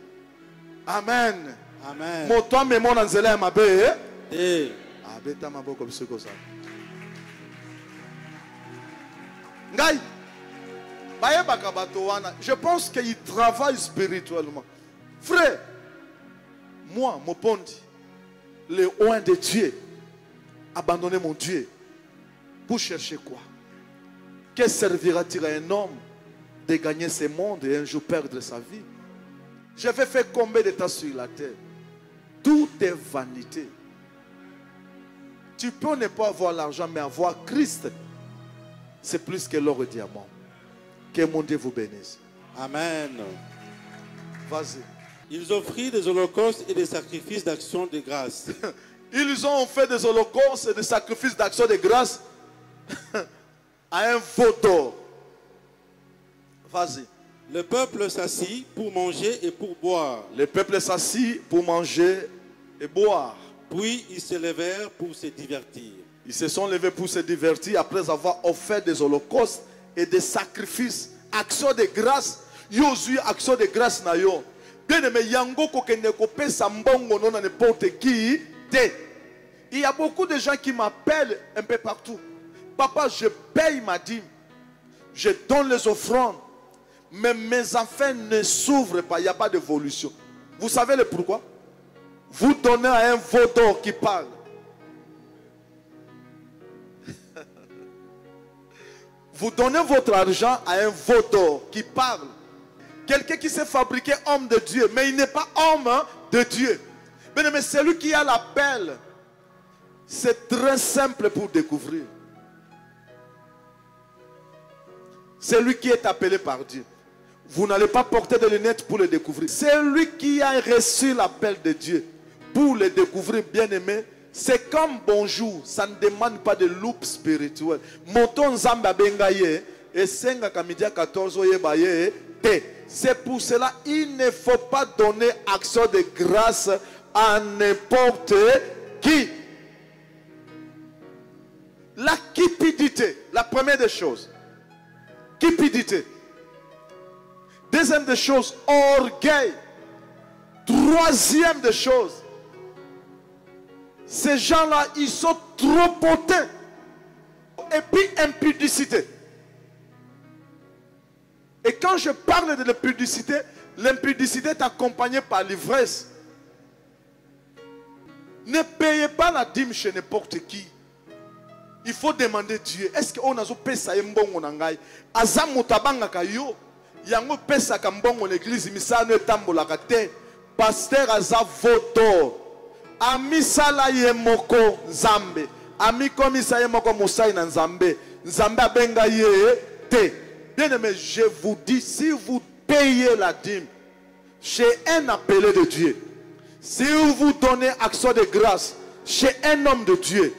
Amen. Amen. Moto me mon anzela mabe. Eh. Abeta maboko bisoko ça. Ngai. Baye bakabato wana, je pense qu'il travaille spirituellement. Frère, moi, Mopondi, le oint de Dieu, abandonner mon Dieu pour chercher quoi? Que servira-t-il à un homme de gagner ce monde et un jour perdre sa vie? Je vais faire combien de temps sur la terre? Tout est vanité. Tu peux ne pas avoir l'argent, mais avoir Christ, c'est plus que l'or et diamant. Que mon Dieu vous bénisse. Amen. Vas-y. Ils offrirent des holocaustes et des sacrifices d'action de grâce. Ils ont fait des holocaustes et des sacrifices d'action de grâce à un veau d'or. Vas-y. Le peuple s'assit pour manger et pour boire. Le peuple s'assit pour manger et boire. Puis ils se levèrent pour se divertir. Ils se sont levés pour se divertir après avoir offert des holocaustes et des sacrifices. Action de grâce. Yosu action de grâce na yo. Bien aimé, yango kokende kopé sambongo non n'importe qui. Il y a beaucoup de gens qui m'appellent un peu partout. Papa, je paye ma dîme. Je donne les offrandes. Mais mes enfants ne s'ouvrent pas. Il n'y a pas d'évolution. Vous savez le pourquoi? Vous donnez à un veau d'or qui parle. Vous donnez votre argent à un veau d'or qui parle. Quelqu'un qui s'est fabriqué homme de Dieu, mais il n'est pas homme de Dieu. Mais celui qui a l'appel, c'est très simple pour découvrir. Celui qui est appelé par Dieu. Vous n'allez pas porter des lunettes pour le découvrir. Celui qui a reçu l'appel de Dieu pour le découvrir, bien aimé, c'est comme bonjour. Ça ne demande pas de loupe spirituelle. Moton zamba bengaye et senga kamidia 14 oyebaye te. C'est pour cela il ne faut pas donner action de grâce à n'importe qui. La cupidité, la première des choses. Cupidité. Deuxième des choses, orgueil. Troisième des choses, ces gens-là, ils sont trop potents. Et puis, impudicité. Et quand je parle de l'impudicité est accompagnée par l'ivresse. Ne payez pas la dîme chez n'importe qui. Il faut demander Dieu. Est-ce qu'on a pesa mbongo nangai? Azamu tabanga kayo. Yango pesa kambongo l'église misano etambola kate. Pasteur aza voto. Ami sala yemoko Nzambe. Ami komisa yemoko musai na Nzambe. Nzambe abenga ye te. Bien aimé, je vous dis, si vous payez la dîme chez un appelé de Dieu, si vous donnez action de grâce chez un homme de Dieu,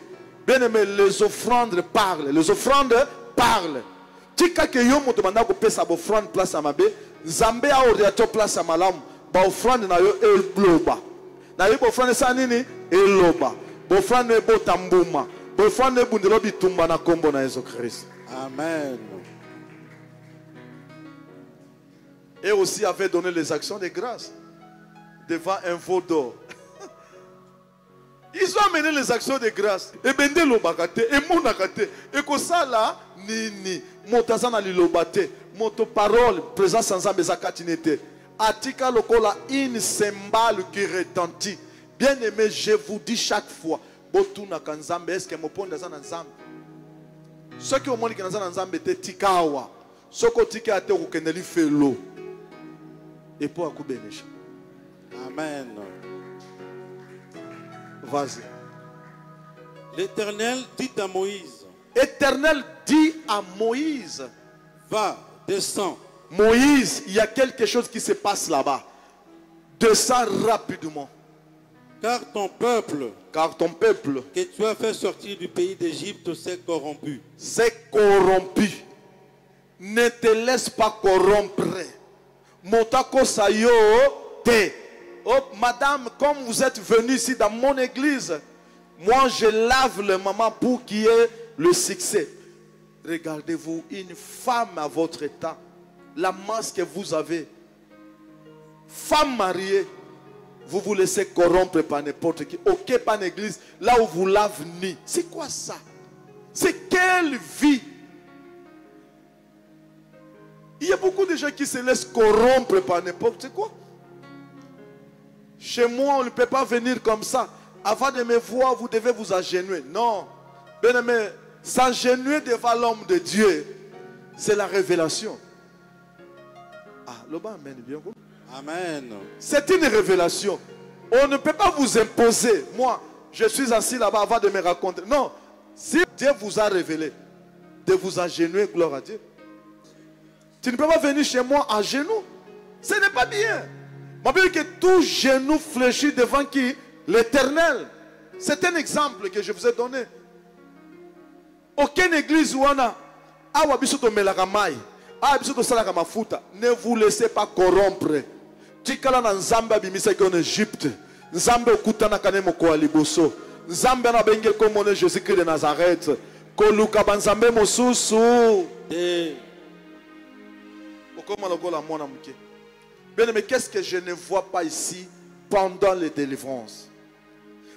bien aimé, les offrandes parlent. Les offrandes parlent. Tika ke yo mo demanda ko pesa bo offrande place à mabe, Nzambe a oriato place à malam, ba offrande na yo eloba. Na yo offrande sa nini eloba. Bo offrande bo tambuma. Bo offrande bundelo bitumba na kombo na Jésus Christ. Amen. Et aussi avait donné les actions de grâce devant un veau d'or. Ils ont amené les actions de grâce. Et bende lobakate, et monakate, et que ça là, ni motazana li lobate, moto parole, présence en Zambé zakatinete. Atika lokola in symbole qui retentit. Bien aimé, je vous dis chaque fois, botuna kanzambe, est-ce que moponda zana nzambe? Ceux qui ont moni kanzana nzambe te tikawa, ceux qui tika ate kukeneli felo. Et pour un coup bénéfice. Amen. Vas-y. L'Éternel dit à Moïse. Éternel dit à Moïse. Va, descends. Moïse, il y a quelque chose qui se passe là-bas. Descends rapidement. Car ton peuple que tu as fait sortir du pays d'Égypte s'est corrompu. C'est corrompu. Ne te laisse pas corrompre. Motako sayo te. Oh, madame, comme vous êtes venue ici dans mon église, moi je lave le maman pour qu'il y ait le succès. Regardez-vous, une femme à votre état, la masse que vous avez, femme mariée, vous vous laissez corrompre par n'importe qui. Ok, pas une église, là où vous lavez ni. C'est quoi ça? C'est quelle vie? Il y a beaucoup de gens qui se laissent corrompre par n'importe quoi. Chez moi, on ne peut pas venir comme ça. Avant de me voir, vous devez vous agenouiller. Non. Bien aimé, s'agenouiller devant l'homme de Dieu, c'est la révélation. Ah, le bas, amen, bien vous. Amen. C'est une révélation. On ne peut pas vous imposer. Moi, je suis assis là-bas avant de me raconter. Non. Si Dieu vous a révélé, de vous agenouiller, gloire à Dieu. Tu ne peux pas venir chez moi à genoux. Ce n'est pas bien. Ma Bible dit que tout genou fléchit devant qui? L'Éternel. C'est un exemple que je vous ai donné. Aucune église où on a ne vous laissez pas corrompre. Tikala na Nzambe abimisa en Égypte. Nzambe okutana kane moko aliboso. Nzambe na benge komone Jésus-Christ de Nazareth. Koluka banzambe mosusu. Bien aimé, qu'est-ce que je ne vois pas ici pendant les délivrances?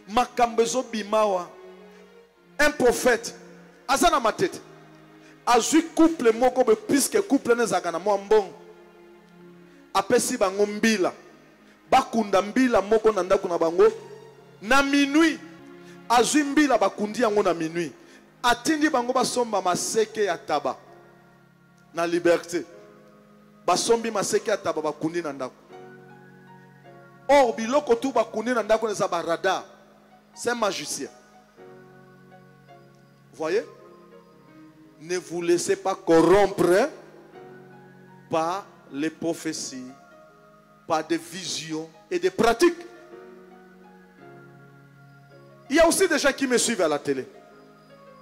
Makambezo bimawa. Un prophète. Azana ma tête. Azui couple moko puisque couple ne zagana mwambong. Apesi bango mbila. Bakunda mbila moko nanda kuna bango. Na minuit. Azui mbila bakundi yango na minuit. Atindi bango basomba maseke ya taba. Na liberté. Basombi maseke ya taba bakundi na ndako. Or biloko tu bakundi na ndako neza barada. C'est un magicien. Voyez? Ne vous laissez pas corrompre par les prophéties, par des visions et des pratiques. Il y a aussi des gens qui me suivent à la télé.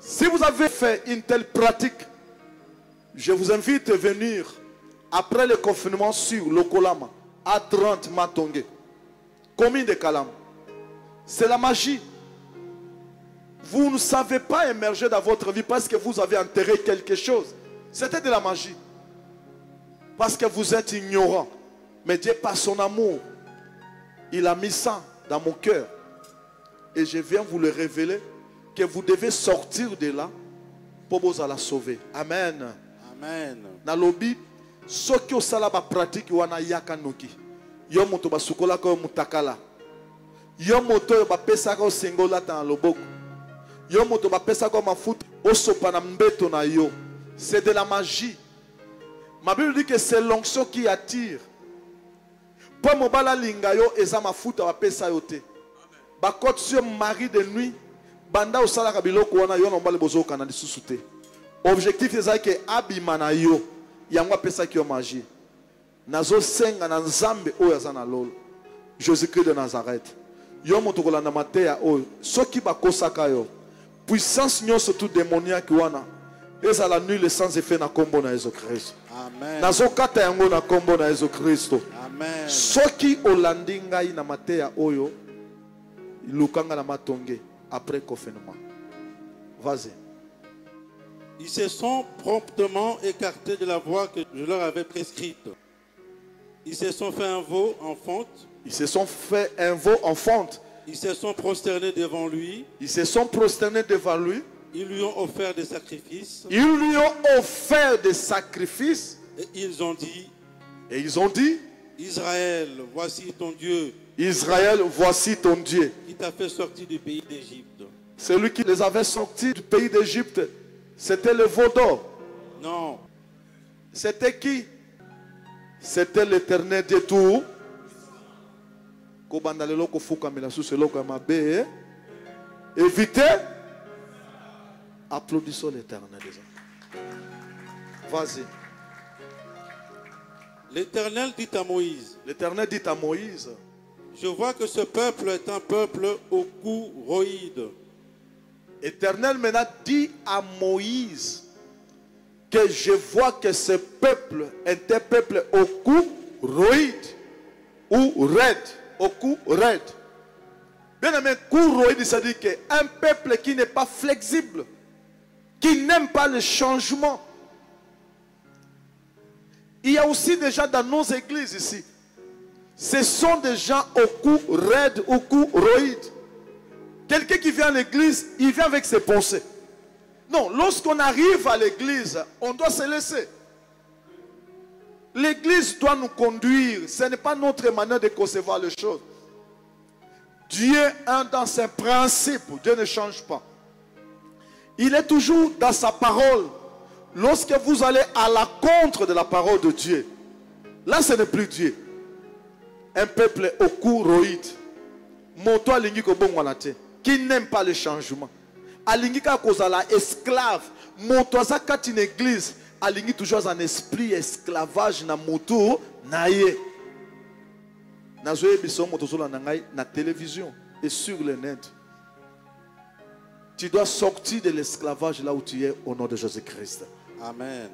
Si vous avez fait une telle pratique, je vous invite à venir après le confinement sur le Kolama à 30 Matongé. Commune de Kalam. C'est la magie. Vous ne savez pas émerger dans votre vie parce que vous avez enterré quelque chose. C'était de la magie. Parce que vous êtes ignorant. Mais Dieu, par son amour, il a mis ça dans mon cœur. Et je viens vous le révéler que vous devez sortir de là pour vous la sauver. Amen. Amen. Dans le lobby, ceux qui ont ça pratique, wana yaka noki. Yo moto basukola ko mutakala. Yo moto ba pesa ko sengola dans le boko. Yo moto ba pesa ko mafuta osopa na mbeto na yo. C'est de la magie. Ma Bible dit que c'est l'onction qui attire. Pour mobala linga yo eza mafuta ba pesa yo te. Ba kote sur mari de nuit banda osala ka biloko wana yo no mbale bozoka na lisusu te. Objectif c'est que abima na yo yango pesa ki yo magie. Nazo senga na Nzambe oyo azana lolo. Jésus-Christ de Nazareth. Yo moto kolanda mateya oyo soki bakosaka yo. Puissance nyonso tout démoniaque wana eza la nuit le sans effet na kombo na Jésus-Christ. Amen. Nazo kata yango na kombo na Jésus-Christ. Amen. Soki olandi ngai na mateya oyo lukanga na matonge après confinement. Vas-y. Ils se sont promptement écartés de la voie que je leur avais prescrite. Ils se sont fait un veau en fonte. Ils se sont fait un veau en fonte. Ils se sont prosternés devant lui. Ils se sont prosternés devant lui. Ils lui ont offert des sacrifices. Ils lui ont offert des sacrifices. Et ils ont dit, Israël, voici ton Dieu. Israël, voici ton Dieu. Qui t'a fait sortir du pays d'Égypte. Celui qui les avait sortis du pays d'Égypte, c'était le veau d'or. Non. C'était qui? C'était l'Éternel Dieu tout. Évitez. Applaudissons l'Éternel. Vas-y. L'Éternel dit à Moïse. L'Éternel dit à Moïse. Je vois que ce peuple est un peuple au cou roïde. Éternel maintenant dit à Moïse que je vois que ce peuple est un peuple au cou roïde ou raide, au cou raide. Bien aimé, cou roïde, ça dit qu'un peuple qui n'est pas flexible, qui n'aime pas le changement. Il y a aussi des gens dans nos églises ici. Ce sont des gens au cou raide, au cou roïde. Quelqu'un qui vient à l'église, il vient avec ses pensées. Non, lorsqu'on arrive à l'église, on doit se laisser. L'église doit nous conduire. Ce n'est pas notre manière de concevoir les choses. Dieu est un dans ses principes. Dieu ne change pas. Il est toujours dans sa parole. Lorsque vous allez à l'encontre de la parole de Dieu, là ce n'est plus Dieu. Un peuple au cou roïde, moto alingi ko bongwanate, qui n'aime pas le changement. Alingi ka kozala esclave, moto azakati une église, alingi toujours un esprit esclavage na moto naye. Nazoye biso moto zola nangai na télévision et sur le net. Tu dois sortir de l'esclavage là où tu es au nom de Jésus-Christ. Amen.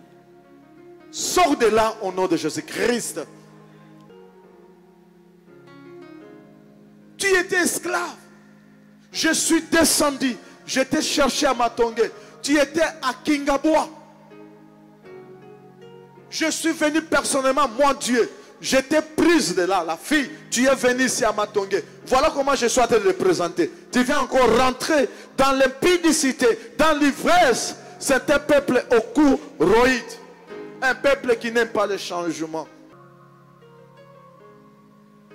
Sors de là au nom de Jésus-Christ. Tu étais esclave. Je suis descendu. Je t'ai cherché à Matongé. Tu étais à Kingaboa. Je suis venu personnellement, moi Dieu. J'étais prise de là, la fille. Tu es venu ici à Matongé. Voilà comment je suis en train de le présenter. Tu viens encore rentrer dans l'impudicité, dans l'ivresse. C'est un peuple au cou roïde. Un peuple qui n'aime pas le changement.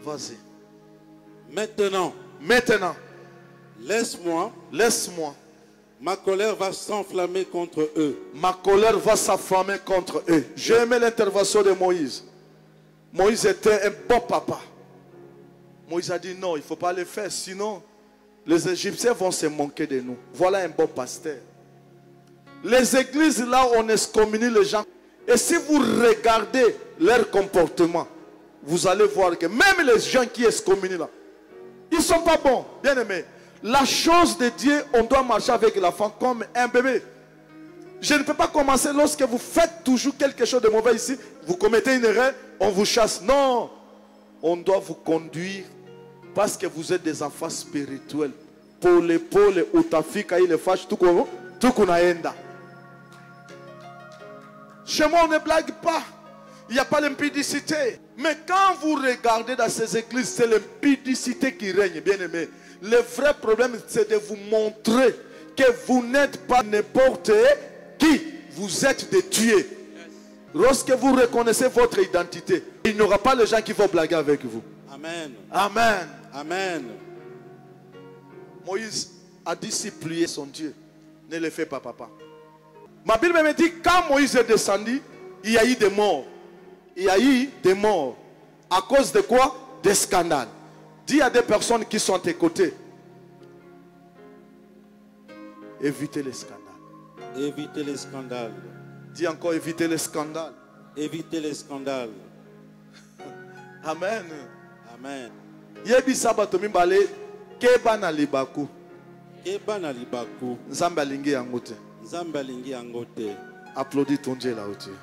Vas-y. Maintenant. Laisse-moi. Ma colère va s'enflammer contre eux. Ma colère va s'enflammer contre eux. J'ai aimé l'intervention de Moïse. Moïse était un bon papa. Moïse a dit non, il ne faut pas le faire, sinon les Égyptiens vont se moquer de nous. Voilà un bon pasteur. Les églises là où on excommunie les gens, et si vous regardez leur comportement, vous allez voir que même les gens qui excommunient là, ils ne sont pas bons. Bien aimés, la chose de Dieu, on doit marcher avec l'enfant comme un bébé. Je ne peux pas commencer lorsque vous faites toujours quelque chose de mauvais ici, vous commettez une erreur, on vous chasse. Non, on doit vous conduire parce que vous êtes des enfants spirituels. Pole utafika ile fash tukunaenda. Chez moi on ne blague pas. Il n'y a pas l'impudicité. Mais quand vous regardez dans ces églises, c'est l'impudicité qui règne, bien aimé. Le vrai problème, c'est de vous montrer que vous n'êtes pas n'importe qui. Vous êtes des tués. Lorsque vous reconnaissez votre identité, il n'y aura pas les gens qui vont blaguer avec vous. Amen. Amen. Amen. Moïse a discipliné son Dieu. Ne le fais pas, papa. Ma Bible me dit, quand Moïse est descendu, il y a eu des morts. Il y a eu des morts. À cause de quoi? Des scandales. Dis à des personnes qui sont à tes côtés, évitez les scandales. Évitez les scandales. Dis encore, évitez les scandales. Évitez les scandales. Amen. Amen. Yebi sabato mimbale keba na libaku. Keba na libaku. Nzambe alingi yango te. Nzambe alingi yango te. Applaudis ton Dieu là où tu es.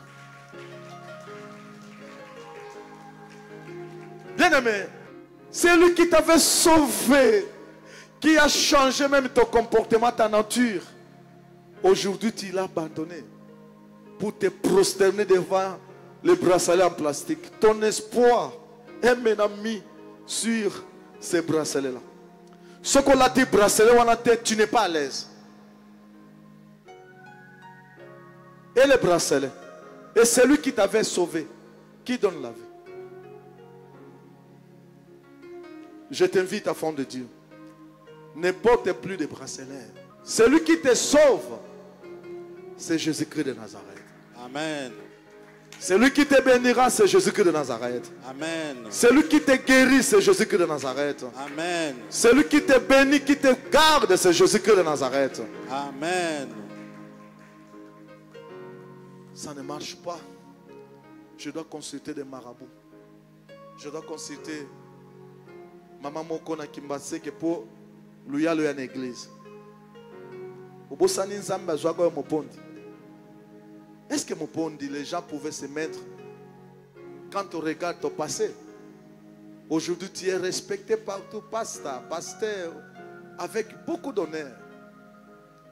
Bien-aimé, c'est lui qui t'avait sauvé, qui a changé même ton comportement, ta nature. Aujourd'hui, tu l'as abandonné pour te prosterner devant les bracelets en plastique. Ton espoir est maintenant mis sur ces bracelets-là. Ce qu'on a dit bracelet ou en tête, tu n'es pas à l'aise. Et les bracelets. Et c'est lui qui t'avait sauvé, qui donne la vie. Je t'invite à fond de Dieu. Ne porte plus de bracelets. Celui qui te sauve, c'est Jésus-Christ de Nazareth. Amen. Celui qui te bénira, c'est Jésus-Christ de Nazareth. Amen. Celui qui te guérit, c'est Jésus-Christ de Nazareth. Amen. Celui qui te bénit, qui te garde, c'est Jésus-Christ de Nazareth. Amen. Ça ne marche pas. Je dois consulter des marabouts. Je dois consulter Maman moko na kimbase que pour luyalo ya l'église. Obosani nzamba zwago ya mopondi. Est-ce que mopondi les gens pouvaient se mettre quand on regarde ton passé? Aujourd'hui tu es respecté partout, pasteur, avec beaucoup d'honneur.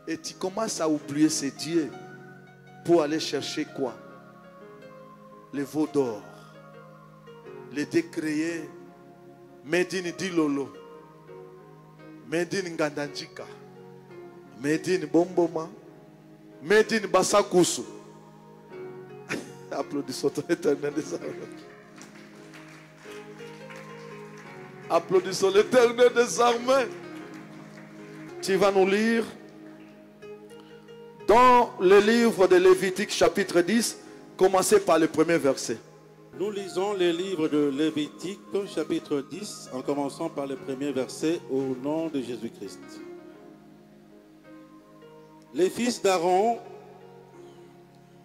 Et tu commences à oublier ces dieux pour aller chercher quoi? Les veaux d'or, les décréés. Medine Dilolo, Medine Ngandanjika, Medine Bomboma, Medine Basakusu. Applaudissons l'Éternel des armées. Applaudissons l'Éternel des armées. Tu vas nous lire dans le livre de Lévitique chapitre 10, commencez par le premier verset. Nous lisons les livres de Lévitique, chapitre 10, en commençant par le premier verset, au nom de Jésus-Christ. Les fils d'Aaron,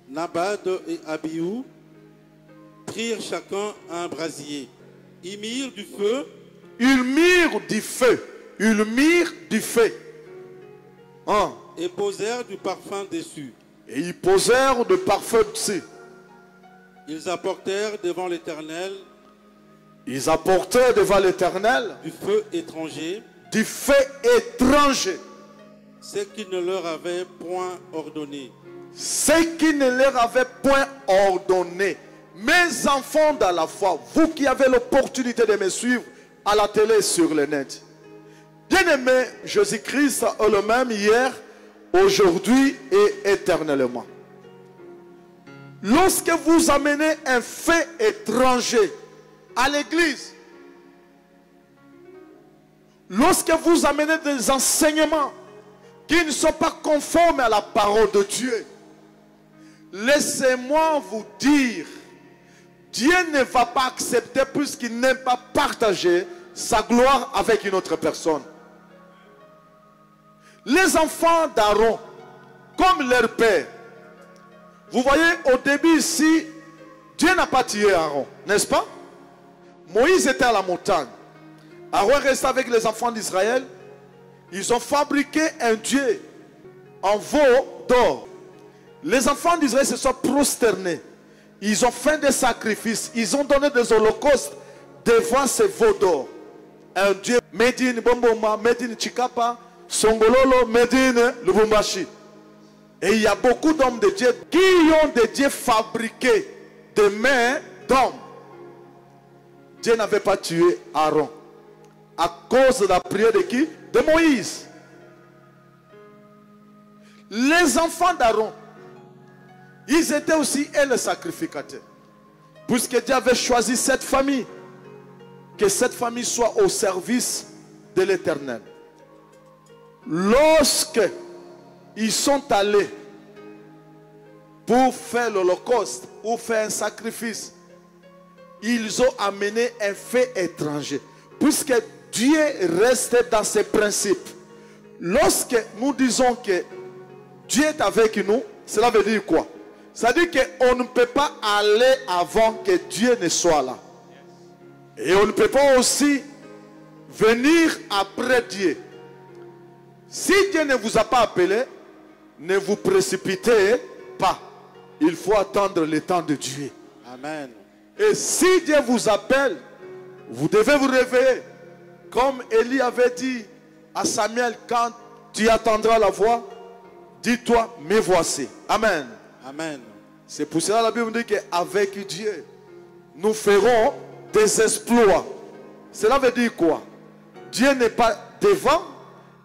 Nabad et Abihu, prirent chacun un brasier. Ils mirent du feu. Ils mirent du feu. Ils mirent du feu. Hein? Et posèrent du parfum dessus. Et ils posèrent du parfum dessus. Ils apportèrent devant l'Éternel. Ils apportèrent devant l'Éternel du feu étranger. Du feu étranger. Ce qui ne leur avait point ordonné. Ce qui ne leur avait point ordonné. Mes enfants dans la foi, vous qui avez l'opportunité de me suivre à la télé sur le net. Bien-aimé, Jésus-Christ est le même hier, aujourd'hui et éternellement. Lorsque vous amenez un fait étranger à l'église, lorsque vous amenez des enseignements qui ne sont pas conformes à la parole de Dieu, laissez-moi vous dire, Dieu ne va pas accepter puisqu'il n'aime pas partager sa gloire avec une autre personne. Les enfants d'Aaron, comme leur père, vous voyez, au début ici, Dieu n'a pas tué Aaron, n'est-ce pas? Moïse était à la montagne. Aaron restait avec les enfants d'Israël. Ils ont fabriqué un dieu en veau d'or. Les enfants d'Israël se sont prosternés. Ils ont fait des sacrifices. Ils ont donné des holocaustes devant ce veau d'or. Un dieu, Medine Bomboma, Medine Chikapa, Songololo, Medine Lubumbashi. Et il y a beaucoup d'hommes de Dieu qui ont des dieux fabriqués de mains d'hommes. Dieu n'avait pas tué Aaron à cause de la prière de qui? De Moïse. Les enfants d'Aaron, ils étaient aussi les sacrificateurs. Puisque Dieu avait choisi cette famille, que cette famille soit au service de l'Éternel. Lorsque ils sont allés pour faire l'holocauste ou faire un sacrifice, ils ont amené un fait étranger. Puisque Dieu reste dans ses principes. Lorsque nous disons que Dieu est avec nous, cela veut dire quoi? Ça veut dire qu'on ne peut pas aller avant que Dieu ne soit là. Et on ne peut pas aussi venir après Dieu. Si Dieu ne vous a pas appelé, ne vous précipitez pas. Il faut attendre le temps de Dieu. Amen. Et si Dieu vous appelle, vous devez vous réveiller. Comme Élie avait dit à Samuel, quand tu attendras la voix, dis-toi, me voici. Amen. Amen. C'est pour cela que la Bible dit qu'avec Dieu, nous ferons des exploits. Cela veut dire quoi? Dieu n'est pas devant,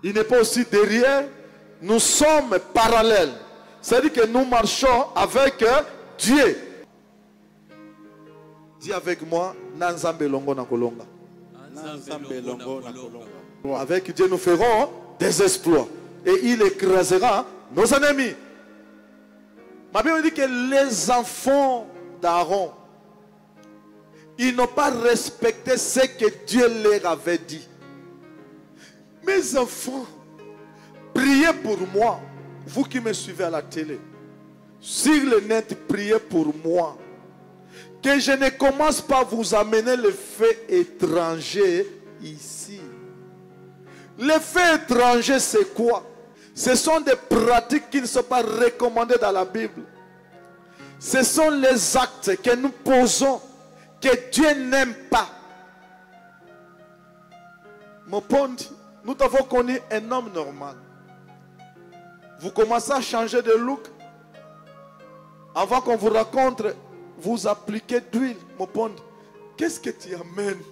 il n'est pas aussi derrière. Nous sommes parallèles. C'est-à-dire que nous marchons avec Dieu. Dis avec moi, Nanzambe Longo na Kolonga. Avec Dieu, nous ferons des exploits. Et il écrasera nos ennemis. Ma Bible dit que les enfants d'Aaron, ils n'ont pas respecté ce que Dieu leur avait dit. Mes enfants, priez pour moi. Vous qui me suivez à la télé, sur le net, priez pour moi. Que je ne commence pas à vous amener le fait étranger ici. Les faits étrangers, c'est quoi? Ce sont des pratiques qui ne sont pas recommandées dans la Bible. Ce sont les actes que nous posons, que Dieu n'aime pas. Mon pote, nous avons connu un homme normal. Vous commencez à changer de look. Avant qu'on vous rencontre, vous appliquez d'huile. Mon pote, qu'est-ce que tu amènes?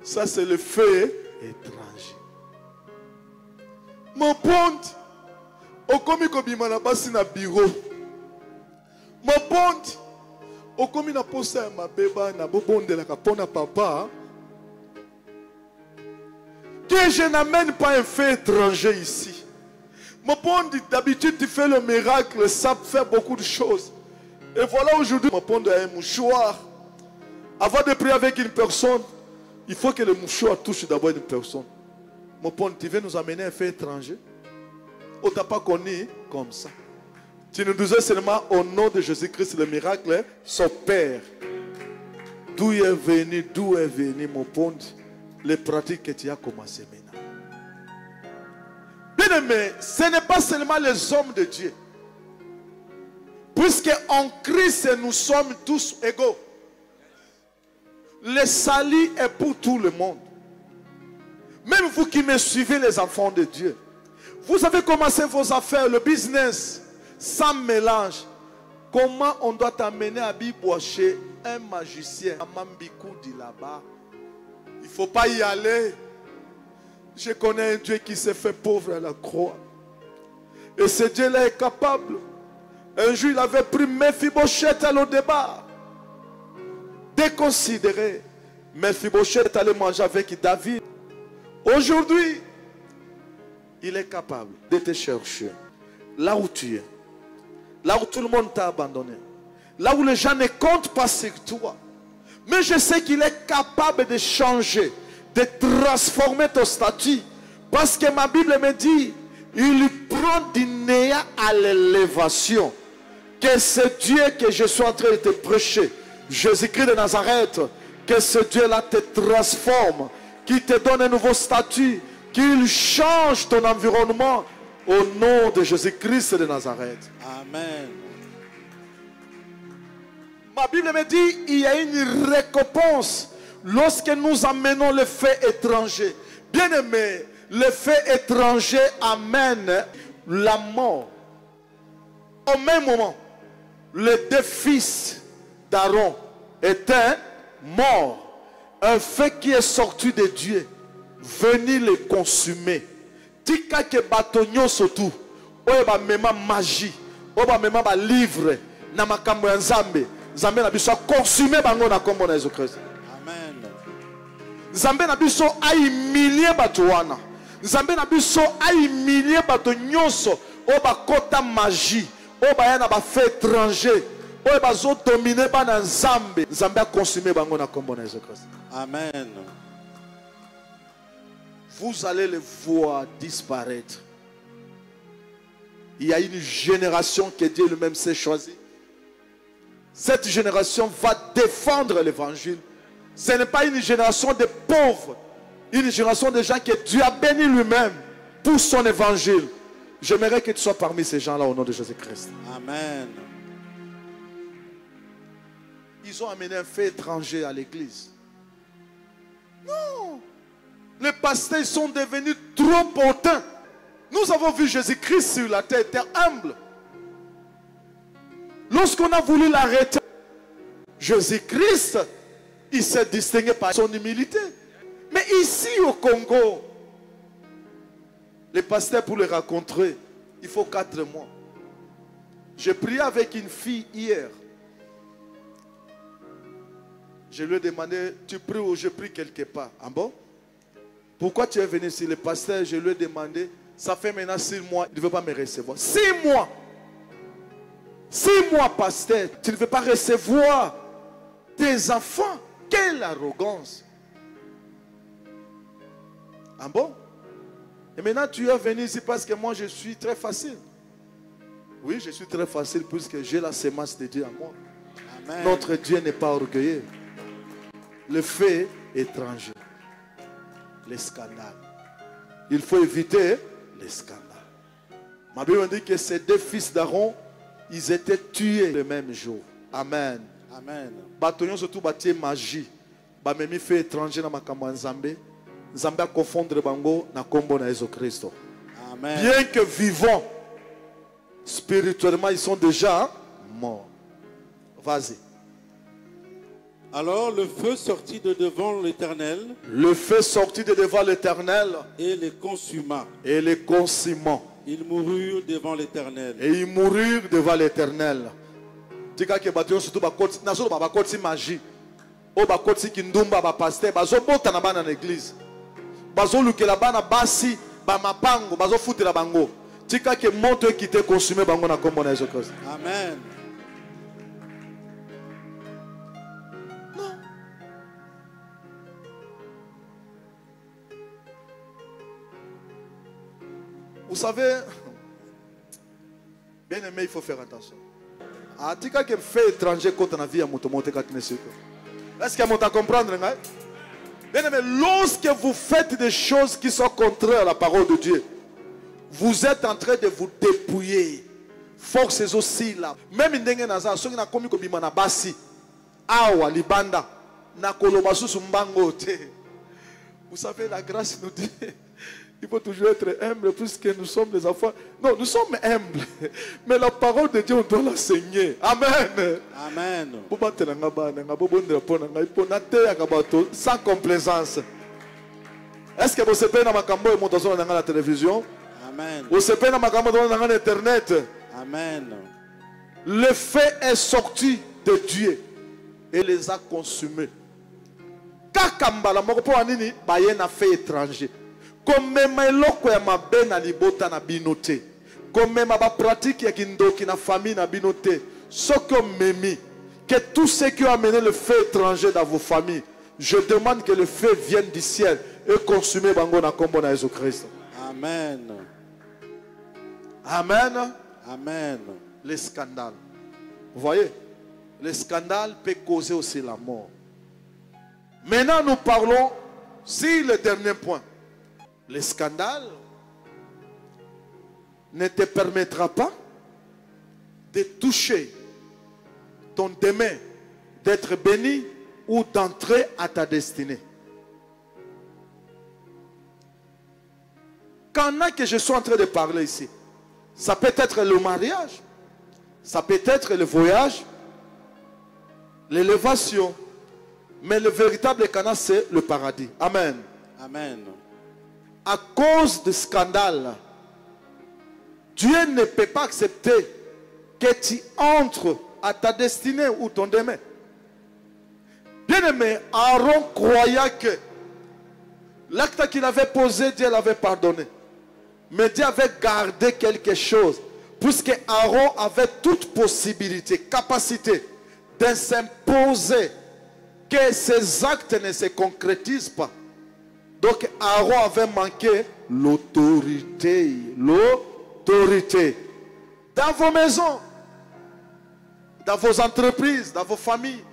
Ça, c'est le fait étranger. Mon pote, au komi kobima na basi na bureau. Mon pote, au komi na posa ma beba na bobonde la kapona papa. Que je n'amène pas un fait étranger ici. Mon pote, d'habitude tu fais le miracle, ça fait beaucoup de choses. Et voilà aujourd'hui, mon pote a un mouchoir. Avant de prier avec une personne, il faut que le mouchoir touche d'abord une personne. Mon pote, tu veux nous amener un fait étranger? On ne t'a pas connu comme ça. Tu nous disais seulement au nom de Jésus-Christ, le miracle s'opère. D'où est venu, mon pote, les pratiques que tu as commencé maintenant. Bien aimé, ce n'est pas seulement les hommes de Dieu. Puisque en Christ, nous sommes tous égaux. Le salut est pour tout le monde. Même vous qui me suivez, les enfants de Dieu. Vous avez commencé vos affaires, le business, sans mélange. Comment on doit t'amener à Biboaché, un magicien, à Mambikou dit là-bas? Il ne faut pas y aller. Je connais un Dieu qui s'est fait pauvre à la croix. Et ce Dieu-là est capable. Un jour, il avait pris Mephibosheth à l'Odébar. Déconsidéré. Mephibosheth allait manger avec David. Aujourd'hui, il est capable de te chercher là où tu es, là où tout le monde t'a abandonné, là où les gens ne comptent pas sur toi. Mais je sais qu'il est capable de changer, de transformer ton statut. Parce que ma Bible me dit, il prend du néant à l'élévation. Que ce Dieu que je suis en train de te prêcher, Jésus-Christ de Nazareth, que ce Dieu-là te transforme, qu'il te donne un nouveau statut, qu'il change ton environnement au nom de Jésus-Christ de Nazareth. Amen. Ma Bible me dit, il y a une récompense lorsque nous amenons le fait étranger. Bien aimé, le fait étranger amène la mort. Au même moment, les deux fils d'Aaron étaient morts. Un fait qui est sorti de Dieu, venir les consumer. Tika ke batonyo surtout. Oye ba mema magie. Oye ba mema ba livre. Na makambo ya Nzambe. Nzambe na biso consumer bango na kombo na Jésus-Christ. Amen. Nzambe na biso a humilier bato wana. Nzambe na biso a humilier bato nyonso. Oye ba kota magie. Oye ba ya na ba fait étranger. Oye ba zo dominer ba na Nzambe. Nzambe a consumer bango na kombo na Jésus-Christ. Amen. Vous allez les voir disparaître. Il y a une génération que Dieu lui-même s'est choisie. Cette génération va défendre l'évangile. Ce n'est pas une génération de pauvres. Une génération de gens que Dieu a béni lui-même pour son évangile. J'aimerais que tu sois parmi ces gens-là au nom de Jésus-Christ. Amen. Ils ont amené un fait étranger à l'église. Non. Les pasteurs sont devenus trop potents. Nous avons vu Jésus-Christ sur la terre, était humble. Lorsqu'on a voulu l'arrêter, Jésus-Christ, il s'est distingué par son humilité. Mais ici au Congo, les pasteurs pour les rencontrer, il faut 4 mois. J'ai prié avec une fille hier. Je lui ai demandé, tu pries ou je prie quelque part? Ah bon? Pourquoi tu es venu ici? Le pasteur, je lui ai demandé, ça fait maintenant 6 mois, il ne veut pas me recevoir. 6 mois! 6 mois, pasteur, tu ne veux pas recevoir tes enfants. Quelle arrogance! Ah bon? Et maintenant tu es venu ici parce que moi je suis très facile. Oui, je suis très facile puisque j'ai la sémence de Dieu en moi. Amen. Notre Dieu n'est pas orgueilleux. Le fait étranger. les scandales. Il faut éviter les scandales. Ma Bible dit que ces deux fils d'Aaron, ils étaient tués le même jour. Amen. Amen. Bâtonnions surtout bâtir magie. Bamemi fait étranger dans makambo Nzambe. Nzambe a confondre bango na kombo na Jésus Christ. Amen. Bien que vivants, spirituellement, ils sont déjà morts. Vas-y. Alors le feu sortit de devant l'Éternel Le feu sortit de devant l'Éternel et les consuma. et les consumant. Ils moururent devant l'Éternel. Et ils moururent devant l'Éternel. Tika ke bâtonnions surtout bakoti na solo bakoti magie. O bakoti kindumba ba pasteur bazo bota na bana na église. Bazo lukela bana basi ba mapango bazo futela bango. Tika ke moto ekite consumer bango na kombo na Jésus Christ. Amen. Vous savez, bien aimé, il faut faire attention. Tika ke fait étranger contre la vie à motomote kaknesiko. Est-ce qu'il y a à comprendre? Bien aimé, lorsque vous faites des choses qui sont contraires à la parole de Dieu, vous êtes en train de vous dépouiller. Forces aussi là. Même ndenge naza, soki na komi ko bima na basi, awa libanda, na koloba susu mbango te. Vous savez, la grâce nous dit, il faut toujours être humble puisque nous sommes des enfants. Non, nous sommes humbles. Mais la parole de Dieu, on doit l'enseigner. Amen. Amen. Sans complaisance. Est-ce que vous savez dans ma cambo et mon dans la télévision? Amen. Vous savez dans ma cambo dans l'internet? Amen. Le fait est sorti de Dieu et les a consumés. Kakambala moko anini baye na fait étranger. Comme même eloko ya mabe na libota na binote. Comme même ba pratique ya kindoki na famille na binote. Soko memi que tous ceux qui ont amené le feu étranger dans vos familles, je demande que le feu vienne du ciel et consume bango na kombo na Jésus Christ. Amen. Amen. Amen. Les scandales. Vous voyez, les scandales peuvent causer aussi la mort. Maintenant, nous parlons sur le dernier point. Le scandale ne te permettra pas de toucher ton demain, d'être béni ou d'entrer à ta destinée. Quand que je suis en train de parler ici, ça peut être le mariage, ça peut être le voyage, l'élévation, mais le véritable canal, c'est le paradis. Amen. Amen. À cause du scandale, Dieu ne peut pas accepter que tu entres à ta destinée ou ton demain. Bien aimé, Aaron croyait que l'acte qu'il avait posé, Dieu l'avait pardonné. Mais Dieu avait gardé quelque chose. Puisque Aaron avait toute possibilité, capacité de s'imposer que ses actes ne se concrétisent pas. Donc Aaron avait manqué l'autorité. L'autorité. Dans vos maisons, dans vos entreprises, dans vos familles,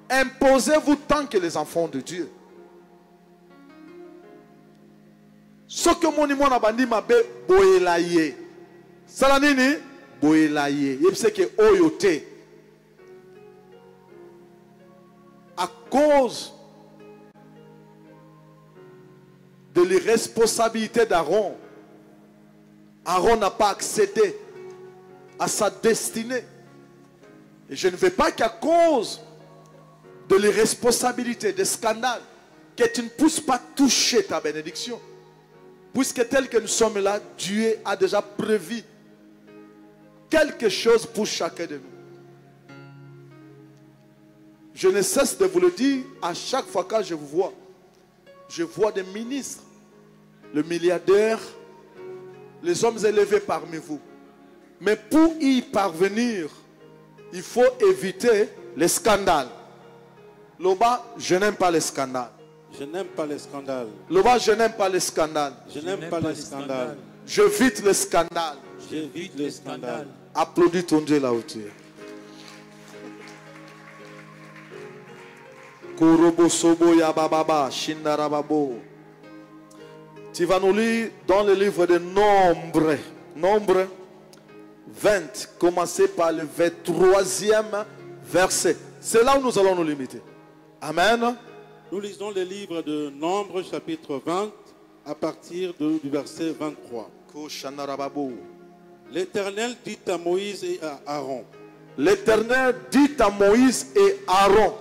imposez-vous tant que les enfants de Dieu. Ce que mon imon a bandi mabe boelaye. Salanini boelaye. Il sait que oyote. À cause de l'irresponsabilité d'Aaron, Aaron n'a pas accédé à sa destinée. Et je ne veux pas qu'à cause de l'irresponsabilité, des scandales, que tu ne puisses pas toucher ta bénédiction. Puisque tel que nous sommes là, Dieu a déjà prévu quelque chose pour chacun de nous. Je ne cesse de vous le dire à chaque fois que je vous vois. Je vois des ministres, le milliardaire, les hommes élevés parmi vous. Mais pour y parvenir, il faut éviter les scandales. Loba, je n'aime pas les scandales. Je n'aime pas les scandales. Loba, je n'aime pas les scandales. Je n'aime pas les scandales. J'évite les scandales. J'évite les scandales. Applaudis ton Dieu là où tu es. Kurobo sobo ya bababa, shindarababo. Tu vas nous lire dans le livre de Nombre. Nombre 20. Commencer par le 23e verset. C'est là où nous allons nous limiter. Amen. Nous lisons le livre de Nombre, chapitre 20, à partir du verset 23. L'Éternel dit à Moïse et à Aaron. L'Éternel dit à Moïse et Aaron.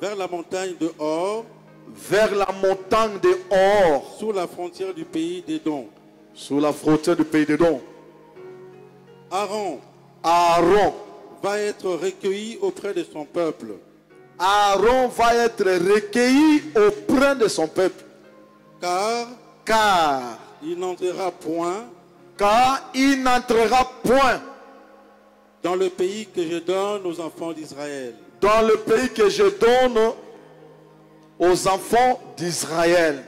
Vers la montagne de Hor. Vers la montagne de Hor. Sous la frontière du pays d'Édom. Sous la frontière du pays d'Édom. Aaron. Aaron va être recueilli auprès de son peuple. Aaron va être recueilli auprès de son peuple. Car il n'entrera point. Car il n'entrera point dans le pays que je donne aux enfants d'Israël. Dans le pays que je donne aux enfants d'Israël.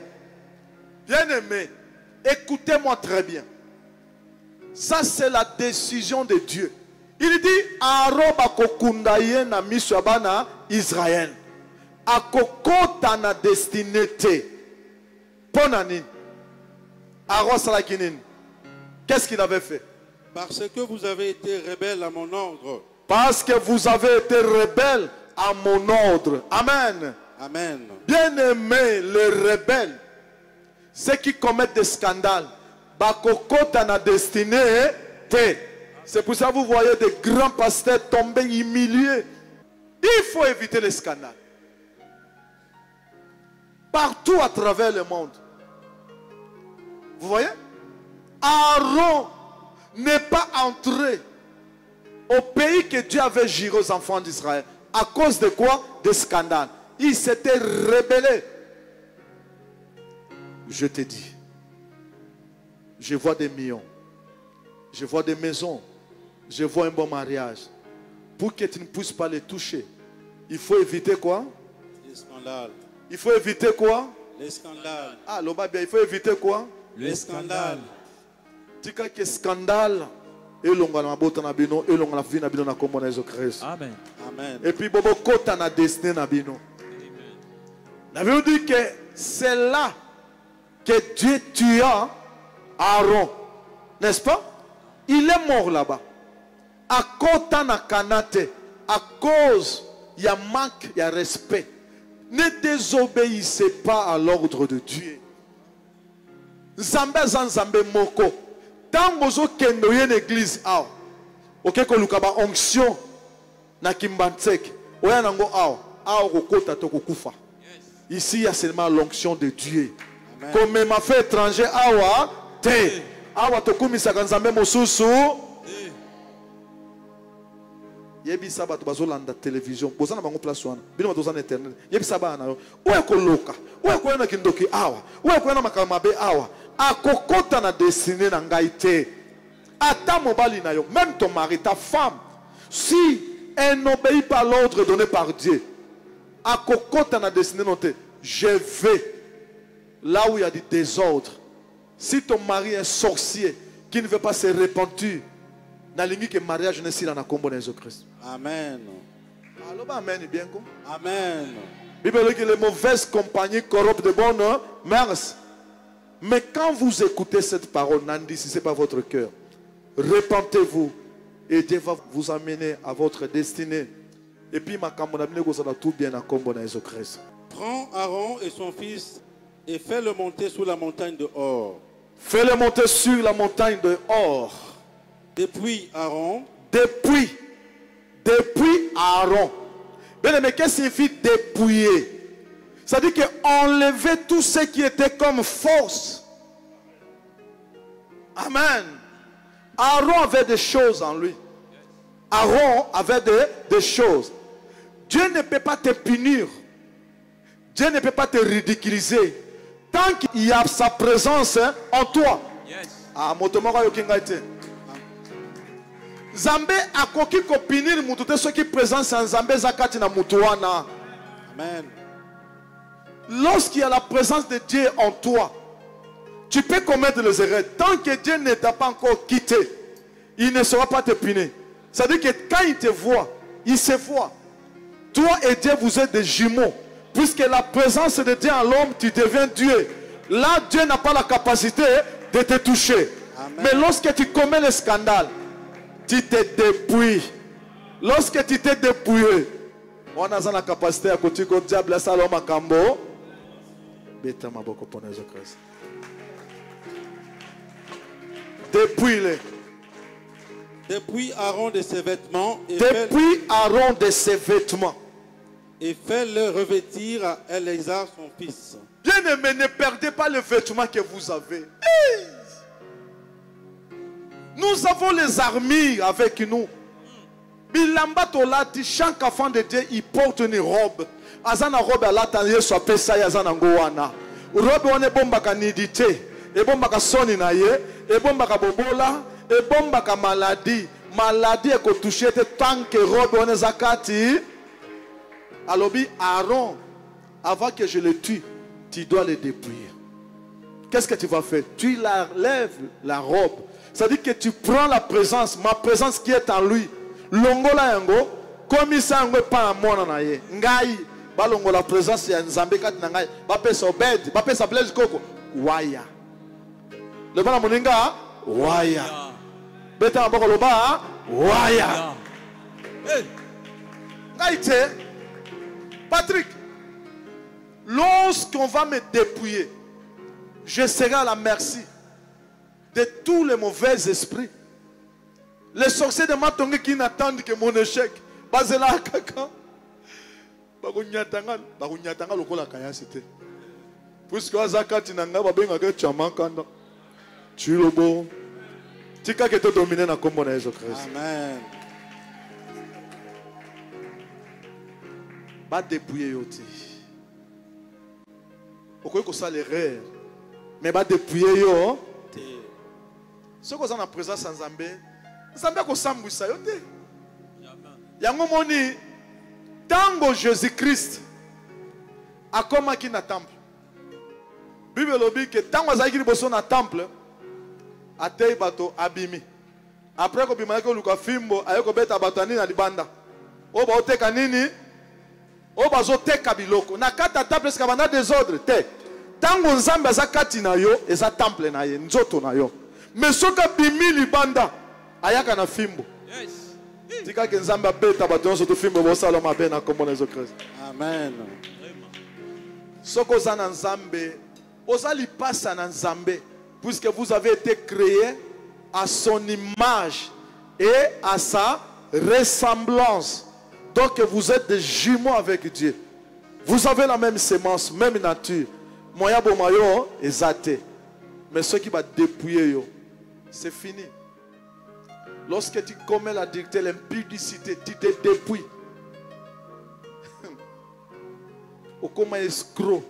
Bien-aimés, écoutez-moi très bien. Ça, c'est la décision de Dieu. Il dit, Aaron bakokundaye na miswabana Israël. Akokota na destinité. Ponanine. Aaron salakinin. Qu'est-ce qu'il avait fait? Parce que vous avez été rebelles à mon ordre. Parce que vous avez été rebelles à mon ordre. Amen. Amen. Bien-aimés, les rebelles, ceux qui commettent des scandales, bakokota na destinée. C'est pour ça que vous voyez des grands pasteurs tomber humiliés. Il faut éviter les scandales. Partout à travers le monde. Vous voyez? Aaron n'est pas entré au pays que Dieu avait juré aux enfants d'Israël. À cause de quoi? Des scandales. Il s'était rebellé. Je te dis, je vois des millions. Je vois des maisons. Je vois un bon mariage. Pour que tu ne puisses pas les toucher, il faut éviter quoi? Les scandales. Il faut éviter quoi? Les scandales. Ah, il faut éviter quoi? Les scandales. Tu sais que scandale et l'on na bota na bino et l'on na vie na bino na kombo na Jésus Christ. Amen. Amen. Et puis bobo kota na destiné na bino. La Bible dit que c'est là que Dieu tua Aaron, n'est-ce pas? Il est mort là-bas. À kota na kanate, à cause il y a manque, il y a respect. Ne désobéissez pas à l'ordre de Dieu. Zambé zanzambé moko. Tant bozo kendo yen église aw. Ok ko lukaba onction na kimbantek. Oya nango aw. Aw kokota to kokufa. Ici il y a seulement l'onction de Dieu. Amen. Comme ma fait étranger awa te. Awa to kumisa kanzambe mosusu. Yebi sabato bazolanda télévision. Bozana bango place wana. Bino bazana internet. Yebi sabana yo. Oya ko loka. Oya ko na kindoki awa. Oya ko na makamabe awa. Akokota na destiné na ngai te. Ata mobali na yo, même ton mari, ta femme, si elle n'obéit pas à l'ordre donné par Dieu, akokota na destiné non te, je vais là où il y a du désordre. Si ton mari est un sorcier qui ne veut pas se repentir, na lingi que mariage ne sila na kombo na Jésus-Christ. Amen. Alors amen bien quoi? Amen. Bible dit que les mauvaises compagnies corrompent de bonnes mœurs. Mais quand vous écoutez cette parole, Nandi, si ce n'est pas votre cœur, repentez-vous et Dieu va vous amener à votre destinée. Et puis, ma camarade, vous allez tout bien à Combo na Jésus-Christ. Prends Aaron et son fils et fais-le monter sur la montagne de Hor. Fais-le monter sur la montagne de Hor. Depuis Aaron. Depuis Aaron. Bien, mais qu'est-ce que signifie dépouiller? C'est-à-dire qu'enlever tout ce qui était comme force. Amen. Aaron avait des choses en lui. Aaron avait des choses. Dieu ne peut pas te punir. Dieu ne peut pas te ridiculiser. Tant qu'il y a sa présence en toi. Ah, motomora yokingaite. Zambé a koki ko punir mutu te ce qui présence en Zambé zakati na mutuana. Amen. Lorsqu'il y a la présence de Dieu en toi, tu peux commettre les erreurs. Tant que Dieu ne t'a pas encore quitté, il ne sera pas te punir. C'est-à-dire que quand il te voit, il se voit. Toi et Dieu, vous êtes des jumeaux. Puisque la présence de Dieu en l'homme, tu deviens Dieu. là, Dieu n'a pas la capacité de te toucher. Amen. Mais lorsque tu commets le scandale, tu te dépouilles. Lorsque tu t'es dépouillé, on a la capacité à continuer au diable, ça l'homme à Cambo. Dépouille-les. Depuis Aaron de ses vêtements Depuis Aaron de ses vêtements. et fait-le revêtir à Éléazar son fils. Bien-aimé, ne perdez pas les vêtements que vous avez. Hey! Nous avons les armures avec nous. Bilamba tolati, chaque enfant de Dieu, il porte une robe. Azana robe à l'atelier soit pesa ya zana ngoana. Robe on est bombaka nidité, et bombaka soni na ye, et bombaka bobola, et bombaka maladie. Maladie est que touché tant que robe on est zakati. Alobi Aaron, avant que je le tue, tu dois le dépouiller. Qu'est-ce que tu vas faire? Tu la lèves la robe. C'est-à-dire que tu prends la présence, ma présence qui est en lui. Longola yango, comme ça yango pas mona na ye. Ngai, ba longola présence ya Nzambe kat na ngai, ba pesa obed, ba pesa blaise koko. Waya. Le bana moninga, waya. Beta mboko loba, waya. Ngai te, Patrick, lorsqu'on va me dépouiller, je serai à la merci de tous les mauvais esprits. Les sorciers de Matongue qui n'attendent que mon échec. Bazela kaka. Bagunyatanga lokola kaya c'était. Puisque azakati nanga babenga ke chamakanda. Chilobo. Tika ke to dominer na kombo na Jésus Christ. Amen. Ba dépouiller yoti. Okoy ko sala erreur. Mais ba dépouiller yo. Ce qu'on a en présence sans Nzambe. Nzambe ko sambwisa yo te. Yango moni tango Jésus-Christ akomaki na temple. Bible lobi que tango azaki liboso na temple atei bato abimi. Après ko bimaka ko luka fimbo ayeko beta bato ani na libanda. O ba oteka nini? O ba zoteka biloko. Na kata temple eska banda désordre te. Tango Nzambe azakati na yo eza temple na ye nzoto na yo. Mais soka bimi libanda ayaka na fimbo. Yes. Tika ke Nzambe abeta bato nyonso to fimbo bosala mabe na kombo na Jésus Christ. Amen. Soko za na Nzambe, ozali pasa na Nzambe, puisque vous avez été créé à son image et à sa ressemblance. Donc vous êtes des jumeaux avec Dieu. Vous avez la même sémence, même nature. Moya bomayo ezate. Mais ceux qui va dépouiller yo, c'est fini. Lorsque tu commets la dictée, l'impudicité, tu te dépouilles. Au comme escroc.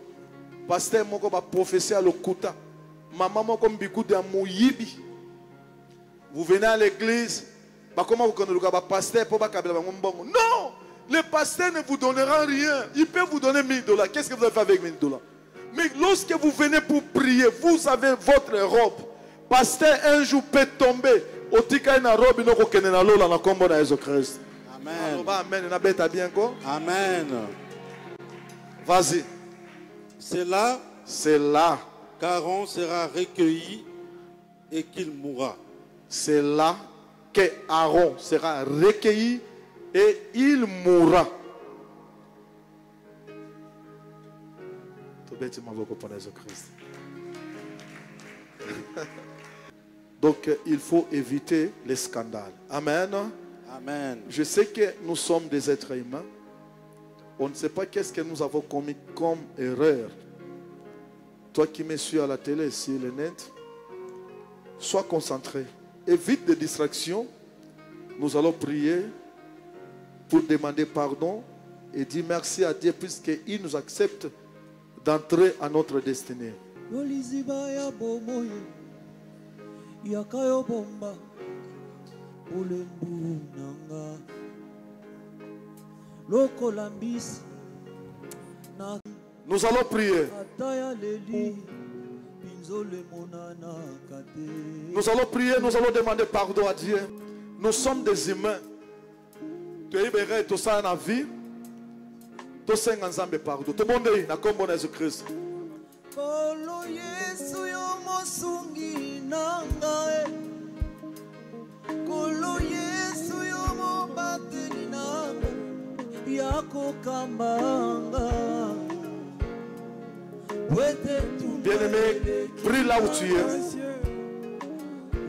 Pasteur moko ba prophétie à l'okuta. Maman moko mbiku de mouyibi. Vous venez à l'église. Bah comment vous connaissez le pasteur pour pas kabela bango mbongo. Non! Le pasteur ne vous donnera rien. Il peut vous donner $1000. Qu'est-ce que vous avez fait avec $1000? Mais lorsque vous venez pour prier, vous avez votre robe. Pasteur un jour peut tomber. Amen. Amen. Vas-y. C'est là qu'Aaron sera recueilli et qu'il mourra. C'est là que Aaron sera recueilli et il mourra. Donc il faut éviter les scandales. Amen. Amen. Je sais que nous sommes des êtres humains. On ne sait pas qu'est-ce que nous avons commis comme erreur. Toi qui me suis à la télé, sur le net, sois concentré. Évite des distractions. Nous allons prier pour demander pardon et dire merci à Dieu puisqu'il nous accepte d'entrer à notre destinée. Yakayo bomba ulembu nanga loko lambisi na nous allons prier. Nous allons prier, nous allons demander pardon à Dieu. Nous sommes des humains. Tu es libéré, tu as une vie. Tu as un pardon. Tu es bon, na kombo na Jésus Christ. Yesu yo mosungi nanga Kolo Yesu yo mobateli nanga Yako kambanga Bien-aimé, prie là où tu es.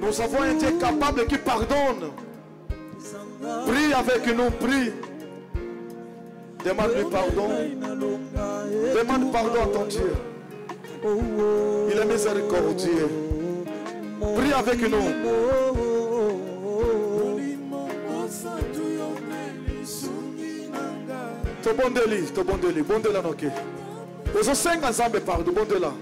Nous avons un Dieu capable qui pardonne. Prie avec nous, prie. Demande-lui pardon. Demande pardon à ton Dieu. Il est miséricordieux. Prie avec nous. Te bon deli, bon de la noke. Aux 5 ensemble pardon, bon de la.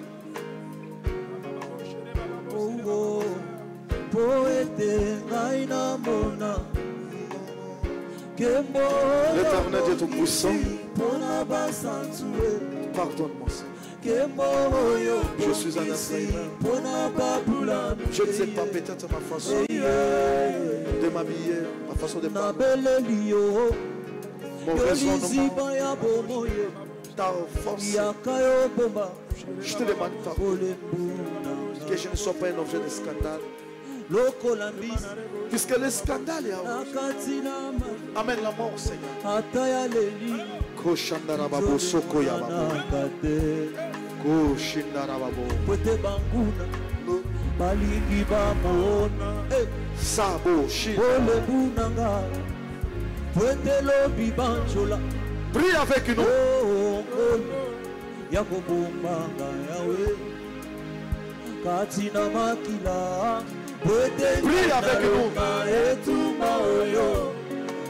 L'Éternel Dieu Tout-Puissant, pardonne-moi, Seigneur. Je suis un assaillant. Je ne sais pas, peut-être ma façon de m'habiller, ma façon de parler, mon raisonnement, ta force. Je te demande pardon. Que je ne sois pas un objet de scandale. Puisque le scandale est à vous. Amène la mort, Seigneur. Koshandarababo soko yababo. Koshindarababo. Sabo shindarababo. Prie avec nous. Prie avec nous.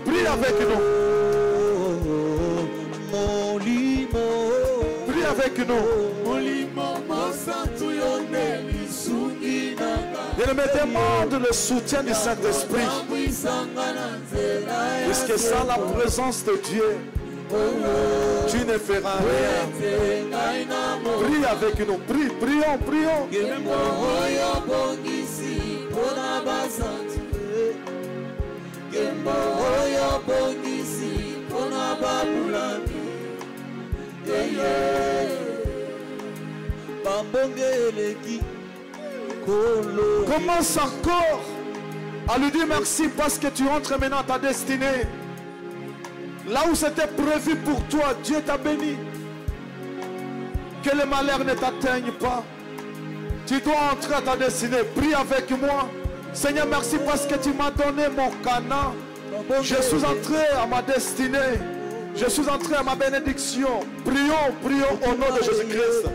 Prie avec nous. Prie avec nous. Il me demande le soutien du Saint-Esprit. Puisque sans la présence de Dieu, tu ne feras rien. Prie avec nous. Prie, prions, prions. Commence encore à lui dire merci parce que tu entres maintenant à ta destinée. Là où c'était prévu pour toi, Dieu t'a béni. Que le malheur ne t'atteigne pas. Tu dois entrer à ta destinée. Prie avec moi. Seigneur, merci parce que tu m'as donné mon Canaan. Je suis entré à ma destinée. Je suis entré à ma bénédiction. Prions, prions au nom de Jésus-Christ.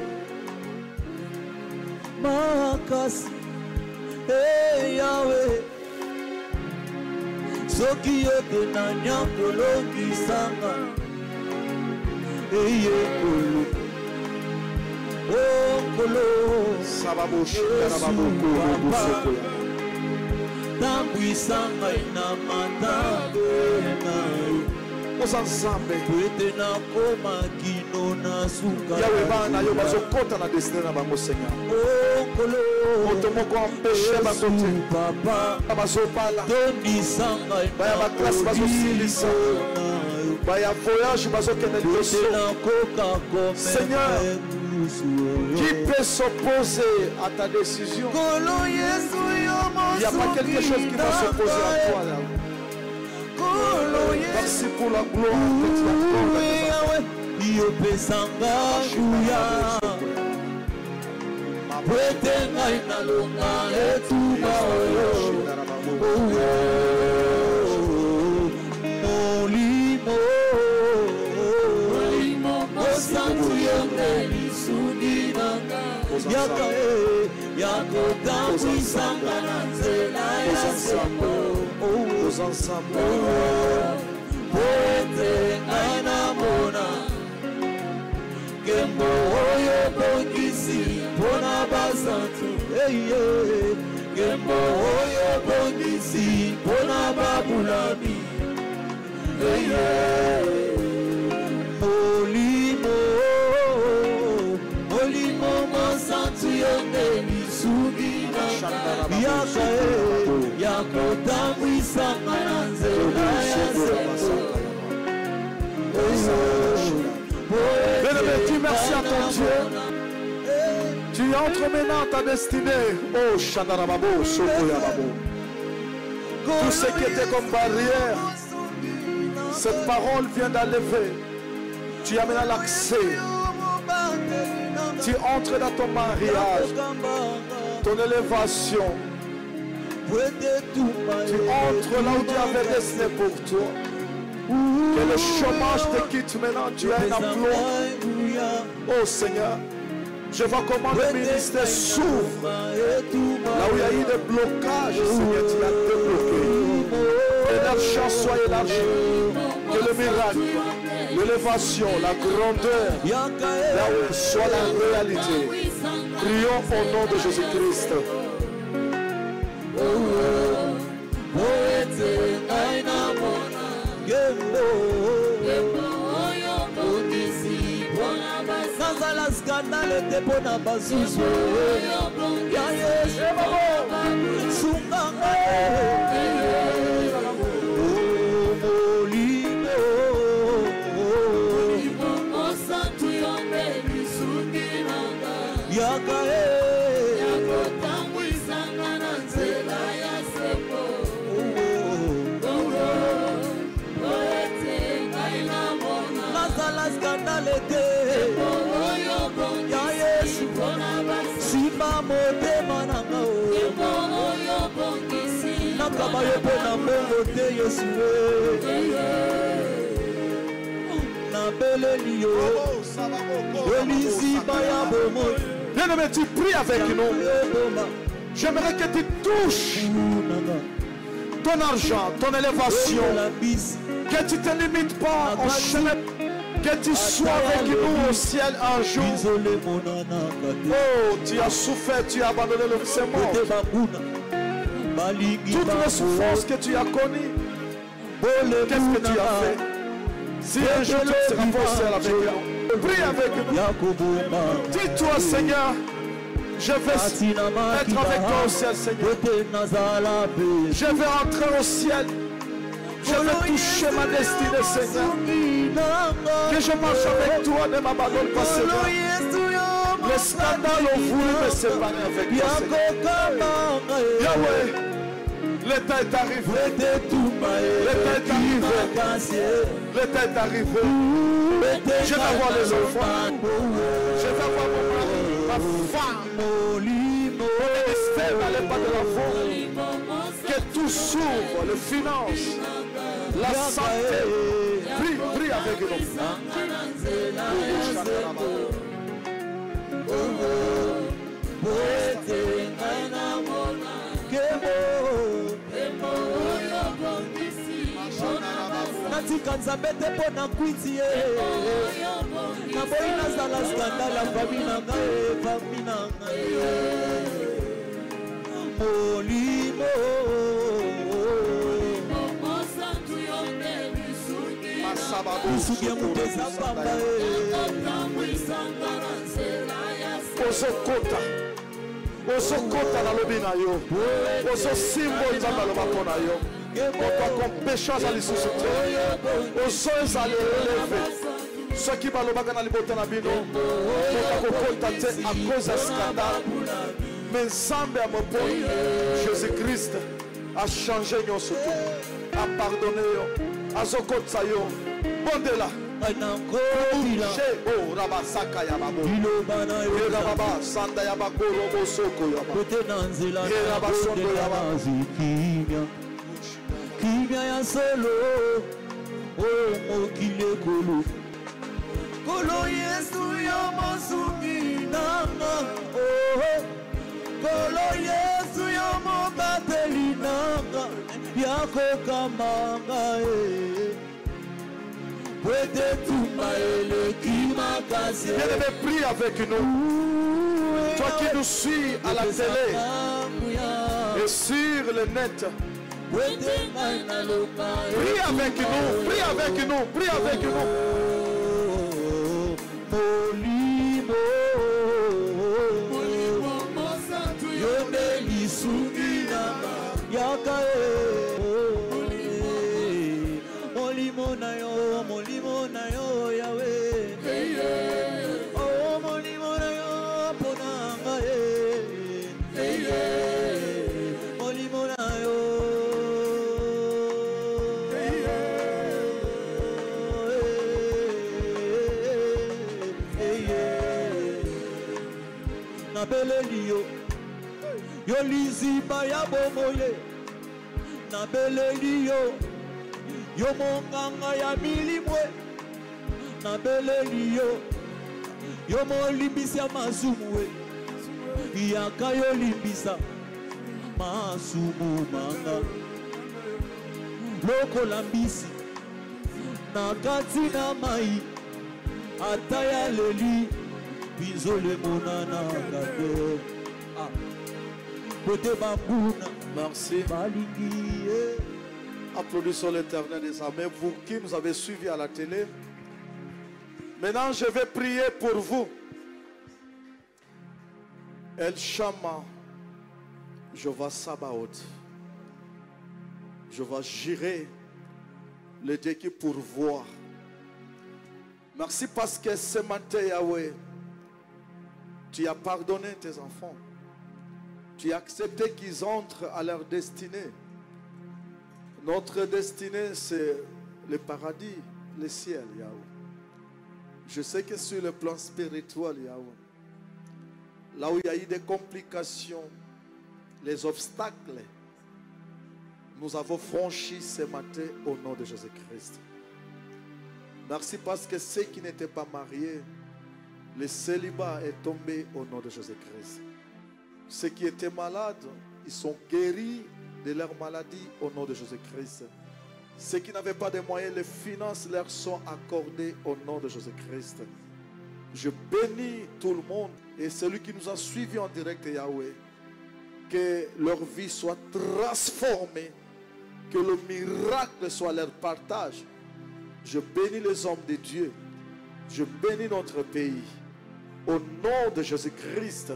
Makasi, hey Yahweh, soki yote na nyakolo kisanga, hey Yekolo, oh Kolo, Sababushi, Sababuku, Tambu isanga ina matabe na aux ensemble. Yahweh bana yo bazokota na destinée na bango Seigneur. Moto moko empêché bakote. Papa bazopala. Baya ba classe bazosilisa. Baya voyage bazokende liboso. Seigneur, qui peut s'opposer à ta décision? Il n'y a pas quelque chose qui va s'opposer à toi là. Merci pour la gloire que tu as accordée. Aux ensembles. Dis merci à ton Dieu. Tu entres maintenant ta destinée. Oh, Shandarababo, Sokoyababo. Tout ce qui était comme barrière, cette parole vient d'enlever. Tu as maintenant l'accès. Tu entres dans ton mariage, ton élévation. Tu entres là où Dieu avait destiné pour toi. Que le chômage te quitte maintenant. Tu as un emploi. Oh Seigneur, je vois comment le ministère s'ouvre. Là où il y a eu des blocages, Seigneur, tu as débloqué. Que leur champ soit élargi. Que le miracle, l'élévation, la grandeur, là où soit la réalité. Prions au nom de Jésus-Christ. Nazala scandale te pona bazuzo ya Yesu sunganga osantu yonde bisungiranga yakae yakotambwisanga na nzela ya seko nazala scandale te ya Yesu simba motema nanga nakaba yo mpe na mbongo te Yesu nabeleli yo elisiba ya bomoi. Bien-aimé, tu pries avec nous. J'aimerais que tu touches ton argent, ton élévation. Que tu ne te limites pas au chemin. Que tu sois avec nous au ciel un jour. Oh, tu as souffert, tu as abandonné le monde. Toutes les souffrances que tu as connues, qu'est-ce que tu as fait? Si un jour tu seras au ciel avec nous, prie avec nous. Dis-toi, Seigneur, je vais être avec toi au ciel, Seigneur. Je vais entrer au ciel. Je vais toucher ma destinée, Seigneur. Que je marche avec toi, ne m'abandonne pas, Seigneur. Les scandales ont voulu me séparer avec toi, Seigneur. Yahweh, l'état est arrivé. L'état est arrivé. L'état est arrivé. Je vais voir les enfants. Je vais voir mon mari, ma femme. Mon ministère n'allait pas de l'enfant. Que tout s'ouvre, les finances, la santé. Prie avec nous. natika nzambe te mpo na kwiti ye naboyi nazala skandale fami na ngai molimo lisuki ya moto eza pamba ozokota na lobi na yo ozosimba nzambe aloba mpo na yo moto akompesha aza lisusu te ozo ezali eleve soki balobaka na libota na bino moto akokota te a cause ya scandale me nzambe ya mopoi Jésus-Christ a changé nyonso te apardonne yo azokotisa yo bondela rabasaka ya babo rababa sanda ya bakoro bosoko ya rabasondo ya kimia ya solo mokile kolo kolo Yesu yo mosungi nanga kolo Yesu yo mobateli nanga yakokamanga Bien-aimé, prie avec nous. Toi qui nous suis à la télé et sur le net, prie avec nous, prie avec nous, prie avec nous. Molimo na yo Yahweh, oh molimo na yo ponanga nabeleli yo yo liziba ya bomoye nabeleli yo yo monganga ya milimwe nabeleli yo yo molimbisi ya masumu we yaka yo limbisa masumu manga lokola mbisi na kati na mai ata ya leli bizole monana ngate côté bambuna Merci. balingi Applaudissons l'Éternel des armées. Vous qui nous avez suivis à la télé. Maintenant, je vais prier pour vous. El Shama, je vais Sabaoth. Je vais gérer le Dieu qui pourvoit. Merci parce que ce matin, Yahweh, tu as pardonné tes enfants. Tu as accepté qu'ils entrent à leur destinée. Notre destinée, c'est le paradis, le ciel, Yahweh. Je sais que sur le plan spirituel, Yahweh, là où il y a eu des complications, les obstacles, nous avons franchi ce matin au nom de Jésus-Christ. Merci parce que ceux qui n'étaient pas mariés, le célibat est tombé au nom de Jésus-Christ. Ceux qui étaient malades, ils sont guéris de leur maladie au nom de Jésus-Christ. Ceux qui n'avaient pas de moyens, les finances leur sont accordées au nom de Jésus-Christ. Je bénis tout le monde et celui qui nous a suivis en direct, Yahweh, que leur vie soit transformée, que le miracle soit leur partage. Je bénis les hommes de Dieu. Je bénis notre pays. Au nom de Jésus-Christ,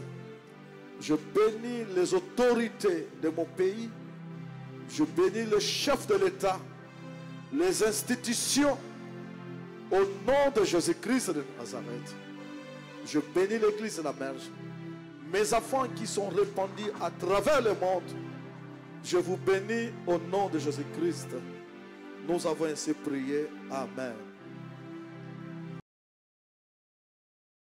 je bénis les autorités de mon pays. Je bénis le chef de l'État, les institutions. Au nom de Jésus-Christ de Nazareth, je bénis l'église de la Merge. Mes enfants qui sont répandus à travers le monde, je vous bénis au nom de Jésus-Christ. Nous avons ainsi prié. Amen.